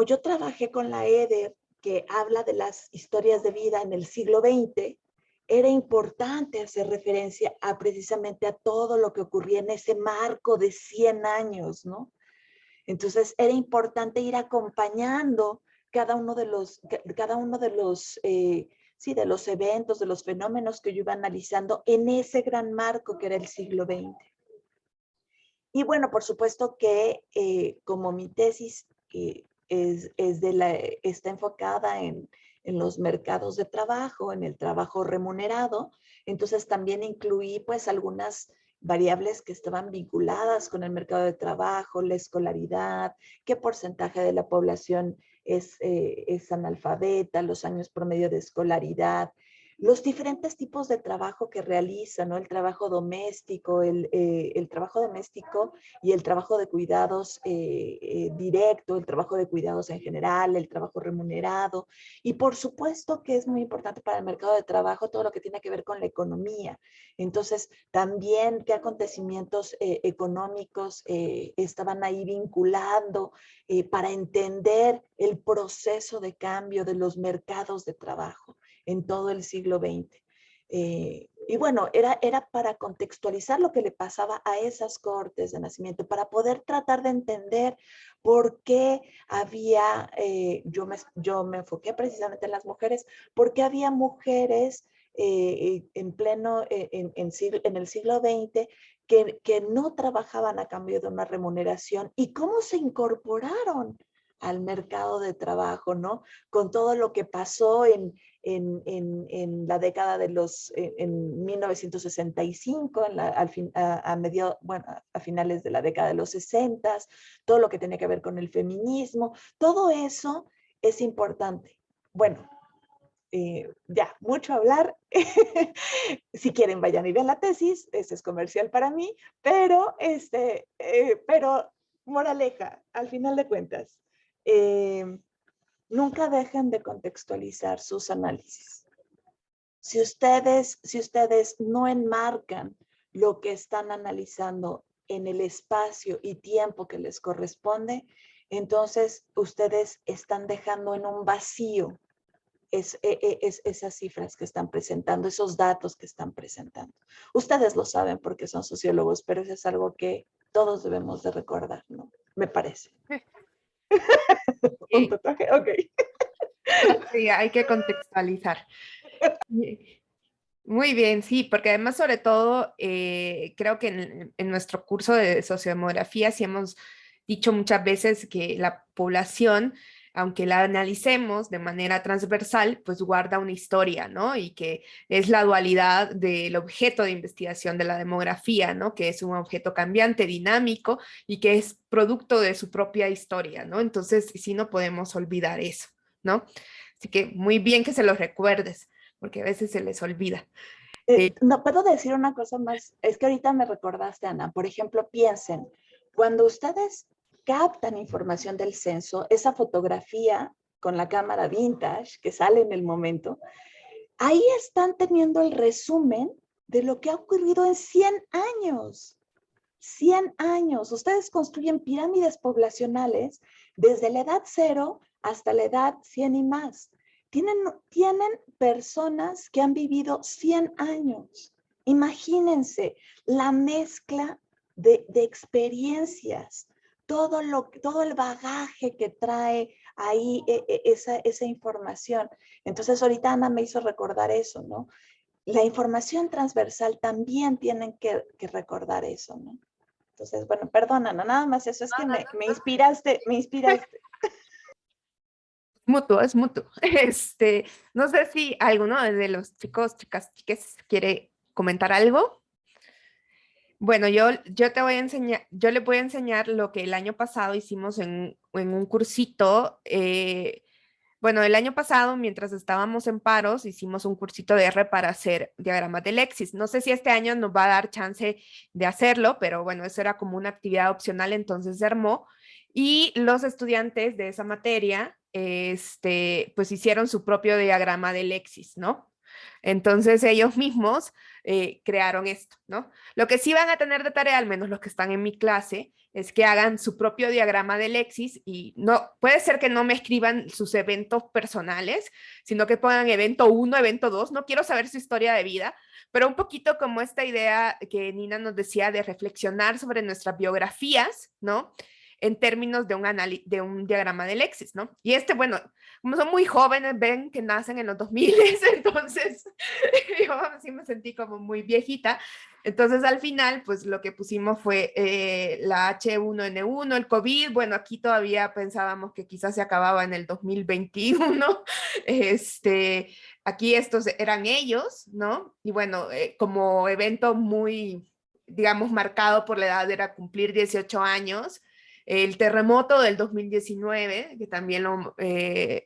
yo trabajé con la EDER, que habla de las historias de vida en el siglo XX, era importante hacer referencia precisamente a todo lo que ocurría en ese marco de 100 años, ¿no? Entonces era importante ir acompañando cada uno de los eventos, de los fenómenos que yo iba analizando en ese gran marco que era el siglo XX. Y bueno, por supuesto que como mi tesis está enfocada en los mercados de trabajo, en el trabajo remunerado, entonces también incluí pues algunas variables que estaban vinculadas con el mercado de trabajo, la escolaridad, qué porcentaje de la población es analfabeta, los años promedio de escolaridad, los diferentes tipos de trabajo que realizan, ¿no? El trabajo doméstico, el trabajo doméstico y el trabajo de cuidados directo, el trabajo de cuidados en general, el trabajo remunerado. Y por supuesto que es muy importante para el mercado de trabajo todo lo que tiene que ver con la economía. Entonces, también qué acontecimientos económicos estaban ahí vinculando para entender el proceso de cambio de los mercados de trabajo en todo el siglo XX. Y bueno, era para contextualizar lo que le pasaba a esas cortes de nacimiento, para poder tratar de entender por qué había, yo me enfoqué precisamente en las mujeres, por qué había mujeres en el siglo XX que no trabajaban a cambio de una remuneración y cómo se incorporaron al mercado de trabajo, ¿no? Con todo lo que pasó en la década de en 1965, a finales de la década de los 60, todo lo que tiene que ver con el feminismo, todo eso es importante. Bueno, ya, mucho hablar. Si quieren, vayan y vean la tesis, este es comercial para mí, pero moraleja, al final de cuentas, nunca dejen de contextualizar sus análisis. Si ustedes no enmarcan lo que están analizando en el espacio y tiempo que les corresponde, entonces ustedes están dejando en un vacío esas cifras que están presentando, esos datos que están presentando. Ustedes lo saben porque son sociólogos, pero eso es algo que todos debemos de recordar, ¿no? Me parece. ¿Un tatuaje? Ok. Sí, hay que contextualizar. Muy bien, sí, porque además sobre todo creo que en nuestro curso de sociodemografía sí hemos dicho muchas veces que la población, aunque la analicemos de manera transversal, pues guarda una historia, ¿no? Y que es la dualidad del objeto de investigación de la demografía, ¿no? Que es un objeto cambiante, dinámico y que es producto de su propia historia, ¿no? Entonces sí no podemos olvidar eso, ¿no? Así que muy bien que se lo recuerdes, porque a veces se les olvida. No puedo decir una cosa más, es que ahorita me recordaste, Ana. Por ejemplo, piensen, cuando ustedes captan información del censo, esa fotografía con la cámara vintage que sale en el momento, ahí están teniendo el resumen de lo que ha ocurrido en 100 años. 100 años. Ustedes construyen pirámides poblacionales desde la edad 0 hasta la edad 100 y más. Tienen personas que han vivido 100 años. Imagínense la mezcla de experiencias, todo el bagaje que trae ahí esa información. Entonces ahorita Ana me hizo recordar eso, ¿no? La información transversal también tienen que recordar eso, ¿no? Entonces, bueno, perdona, no, nada más eso, es que me inspiraste. Mutuo, es mutuo. No sé si alguno de los chicos, chicas, chiques quiere comentar algo. Bueno, yo te voy a enseñar, yo les voy a enseñar lo que el año pasado hicimos en un cursito. Bueno, el año pasado, mientras estábamos en paros, hicimos un cursito de R para hacer diagramas de Lexis. No sé si este año nos va a dar chance de hacerlo, pero bueno, eso era como una actividad opcional, entonces se armó. Y los estudiantes de esa materia, pues hicieron su propio diagrama de Lexis, ¿no? Entonces ellos mismos crearon esto, ¿no? Lo que sí van a tener de tarea, al menos los que están en mi clase, es que hagan su propio diagrama de Lexis y no, puede ser que no me escriban sus eventos personales, sino que pongan evento 1, evento 2, no quiero saber su historia de vida, pero un poquito como esta idea que Nina nos decía de reflexionar sobre nuestras biografías, ¿no? en términos de de un diagrama de Lexis, ¿no? Y bueno, como son muy jóvenes, ven que nacen en los 2000, entonces yo sí me sentí como muy viejita. Entonces, al final, pues lo que pusimos fue la H1N1, el COVID. Bueno, aquí todavía pensábamos que quizás se acababa en el 2021. Aquí estos eran ellos, ¿no? Y bueno, como evento muy, digamos, marcado por la edad era cumplir 18 años. El terremoto del 2019, que también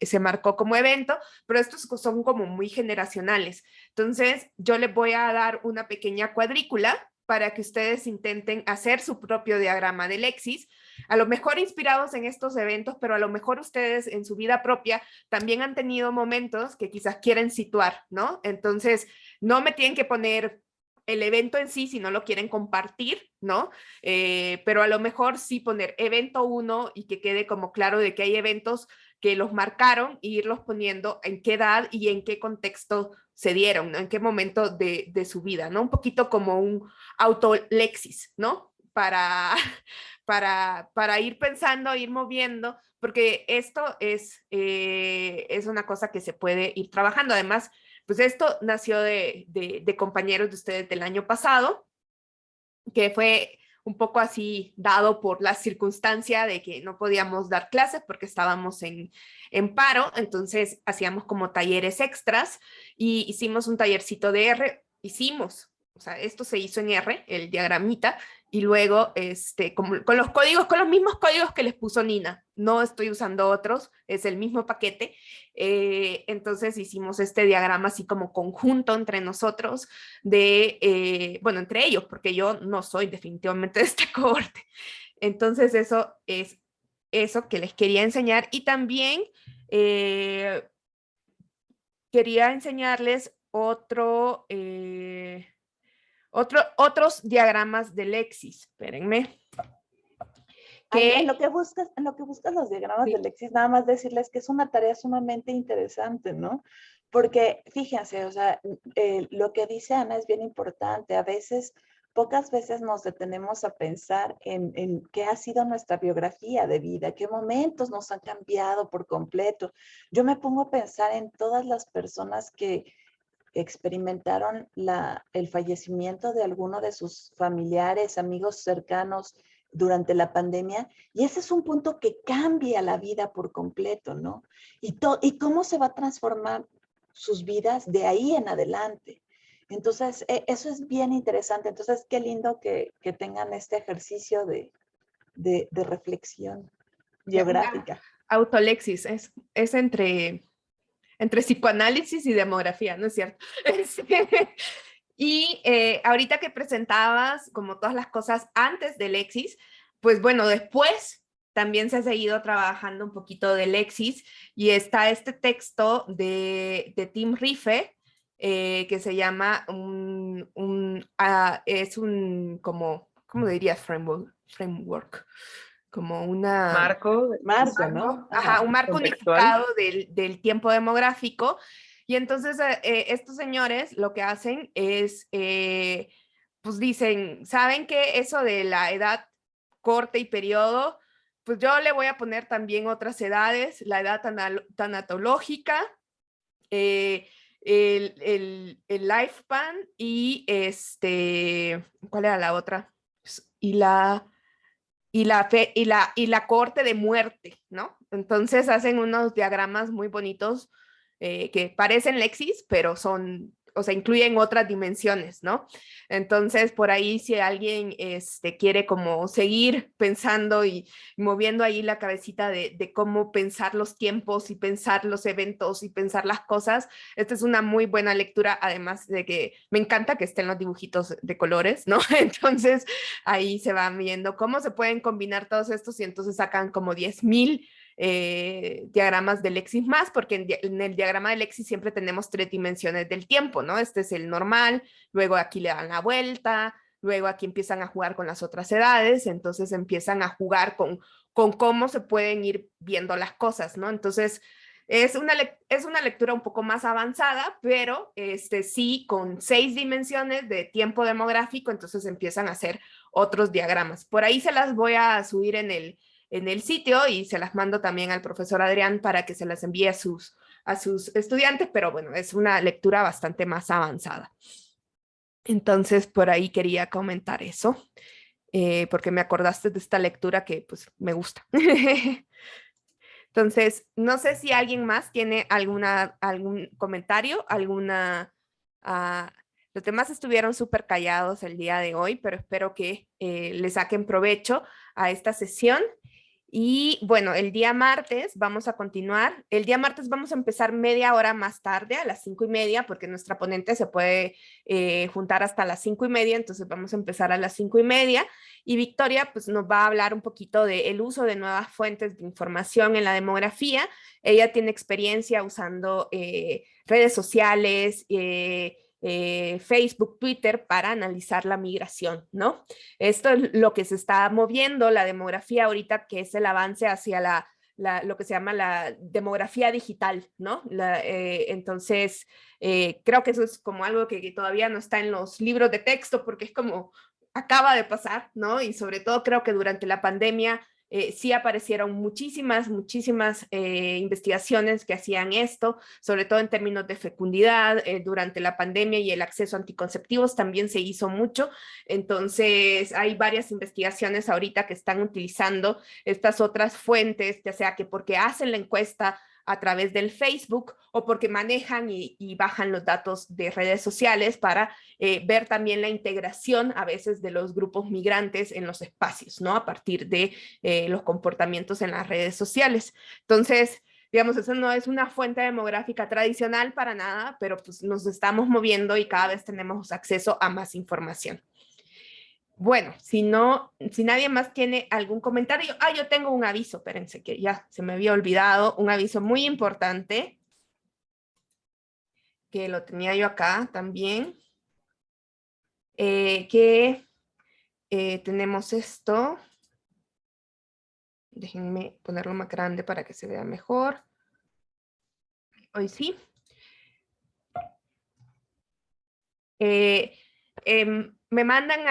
se marcó como evento, pero estos son como muy generacionales. Entonces, yo les voy a dar una pequeña cuadrícula para que ustedes intenten hacer su propio diagrama de Lexis, a lo mejor inspirados en estos eventos, pero a lo mejor ustedes en su vida propia también han tenido momentos que quizás quieren situar, ¿no? Entonces, no me tienen que poner el evento en sí si no lo quieren compartir, ¿no? Pero a lo mejor sí poner evento 1 y que quede como claro de que hay eventos que los marcaron e irlos poniendo en qué edad y en qué contexto se dieron, ¿no? En qué momento de su vida, ¿no? Un poquito como un autolexis, ¿no? Para ir pensando, ir moviendo, porque esto es una cosa que se puede ir trabajando. Además, pues esto nació de compañeros de ustedes del año pasado, que fue un poco así dado por la circunstancia de que no podíamos dar clases porque estábamos en paro, entonces hacíamos como talleres extras y hicimos un tallercito de R, o sea, esto se hizo en R, el diagramita, y luego con los códigos, con los mismos códigos que les puso Nina, no estoy usando otros, es el mismo paquete, entonces hicimos este diagrama así como conjunto entre nosotros, bueno, entre ellos, porque yo no soy definitivamente de este cohorte. Entonces eso es eso que les quería enseñar y también quería enseñarles otros diagramas de Lexis. Espérenme. En lo que buscas los diagramas de Lexis, nada más decirles que es una tarea sumamente interesante, ¿no? Porque fíjense, o sea, lo que dice Ana es bien importante. Pocas veces nos detenemos a pensar en qué ha sido nuestra biografía de vida, qué momentos nos han cambiado por completo. Yo me pongo a pensar en todas las personas que experimentaron el fallecimiento de alguno de sus familiares, amigos cercanos durante la pandemia, y ese es un punto que cambia la vida por completo, ¿no? Y cómo se va a transformar sus vidas de ahí en adelante. Entonces, eso es bien interesante. Entonces, qué lindo que tengan este ejercicio de reflexión biográfica. Autolexis, es entre psicoanálisis y demografía, ¿no es cierto? Y ahorita que presentabas como todas las cosas antes de Lexis, pues bueno, después también se ha seguido trabajando un poquito de Lexis y está este texto de Tim Riffe que se llama es un como, ¿cómo diría? Framework, como una... Marco, ¿no? Ajá, un marco unificado del tiempo demográfico. Y entonces estos señores lo que hacen es, pues dicen, ¿saben qué? Eso de la edad corte y periodo, pues yo le voy a poner también otras edades, la edad tanatológica, el lifespan y ¿cuál era la otra? Y la cohorte de muerte, ¿no? Entonces hacen unos diagramas muy bonitos que parecen Lexis, pero o sea, incluyen otras dimensiones, ¿no? Entonces, por ahí, si alguien quiere como seguir pensando y moviendo ahí la cabecita de cómo pensar los tiempos y pensar los eventos y pensar las cosas, esta es una muy buena lectura, además de que me encanta que estén los dibujitos de colores, ¿no? Entonces, ahí se van viendo cómo se pueden combinar todos estos y entonces sacan como 10,000 diagramas de Lexis más, porque en el diagrama de Lexis siempre tenemos 3 dimensiones del tiempo, ¿no? Este es el normal, luego aquí le dan la vuelta, luego aquí empiezan a jugar con las otras edades, entonces empiezan a jugar con cómo se pueden ir viendo las cosas, ¿no? Entonces, es una lectura un poco más avanzada, pero sí con 6 dimensiones de tiempo demográfico, entonces empiezan a hacer otros diagramas. Por ahí se las voy a subir en en el sitio y se las mando también al profesor Adrián para que se las envíe a sus estudiantes, pero bueno, es una lectura bastante más avanzada. Entonces, por ahí quería comentar eso, porque me acordaste de esta lectura que pues me gusta. Entonces, no sé si alguien más tiene algún comentario, los demás estuvieron súper callados el día de hoy, pero espero que le saquen provecho a esta sesión. Y bueno, el día martes vamos a continuar. El día martes vamos a empezar media hora más tarde, a las 5:30, porque nuestra ponente se puede juntar hasta las 5:30, entonces vamos a empezar a las 5:30. Y Victoria pues nos va a hablar un poquito del uso de nuevas fuentes de información en la demografía. Ella tiene experiencia usando redes sociales, Facebook, Twitter para analizar la migración, ¿no? Esto es lo que se está moviendo la demografía ahorita, que es el avance hacia lo que se llama la demografía digital, ¿no? Entonces, creo que eso es como algo que todavía no está en los libros de texto porque es como acaba de pasar, ¿no? Y sobre todo creo que durante la pandemia sí aparecieron muchísimas investigaciones que hacían esto, sobre todo en términos de fecundidad durante la pandemia, y el acceso a anticonceptivos también se hizo mucho. Entonces hay varias investigaciones ahorita que están utilizando estas otras fuentes, ya sea que porque hacen la encuesta a través del Facebook o porque manejan y bajan los datos de redes sociales para ver también la integración a veces de los grupos migrantes en los espacios, ¿no? A partir de los comportamientos en las redes sociales. Entonces, digamos, eso no es una fuente demográfica tradicional para nada, pero pues nos estamos moviendo y cada vez tenemos acceso a más información. Bueno, si nadie más tiene algún comentario. Yo tengo un aviso, espérense que ya se me había olvidado, un aviso muy importante, que lo tenía yo acá también, tenemos esto. Déjenme ponerlo más grande para que se vea mejor. Hoy sí. Me mandan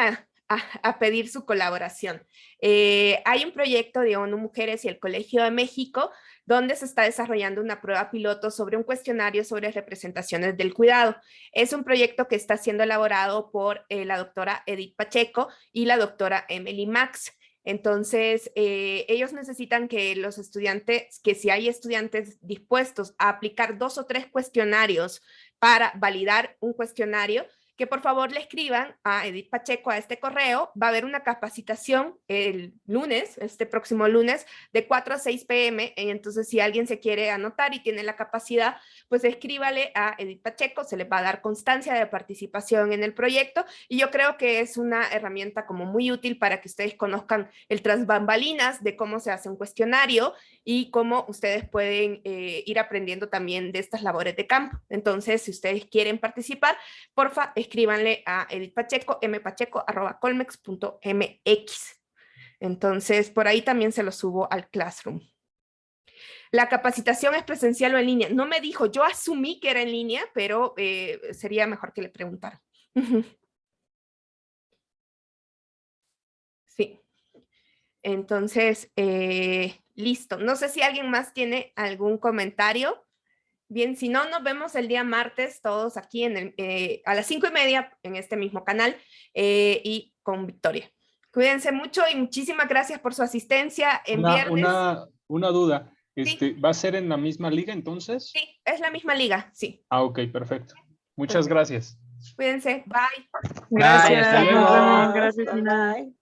a pedir su colaboración. Hay un proyecto de ONU Mujeres y el Colegio de México donde se está desarrollando una prueba piloto sobre un cuestionario sobre representaciones del cuidado. Es un proyecto que está siendo elaborado por la doctora Edith Pacheco y la doctora Emily Max. Entonces, ellos necesitan que los estudiantes, que si hay estudiantes dispuestos a aplicar 2 o 3 cuestionarios para validar un cuestionario, que por favor le escriban a Edith Pacheco a este correo. Va a haber una capacitación el lunes, este próximo lunes, de 4 a 6 p.m. Entonces, si alguien se quiere anotar y tiene la capacidad, pues escríbale a Edith Pacheco, se les va a dar constancia de participación en el proyecto, y yo creo que es una herramienta como muy útil para que ustedes conozcan el tras bambalinas de cómo se hace un cuestionario y cómo ustedes pueden ir aprendiendo también de estas labores de campo. Entonces, si ustedes quieren participar, porfa, escríbanle a Edith Pacheco, mpacheco@colmex.mx. Entonces, por ahí también se lo subo al Classroom. La capacitación es presencial o en línea. No me dijo, yo asumí que era en línea, pero sería mejor que le preguntara. Sí. Entonces, listo. No sé si alguien más tiene algún comentario. Bien, si no, nos vemos el día martes todos aquí a las 5:30 en este mismo canal y con Victoria. Cuídense mucho y muchísimas gracias por su asistencia en viernes. Una duda. Sí. ¿Va a ser en la misma liga entonces? Sí, es la misma liga, sí. Ok, perfecto. Muchas gracias. Cuídense, bye. Gracias, Hasta nos luego. vemos. Gracias, Bye, Nina. bye.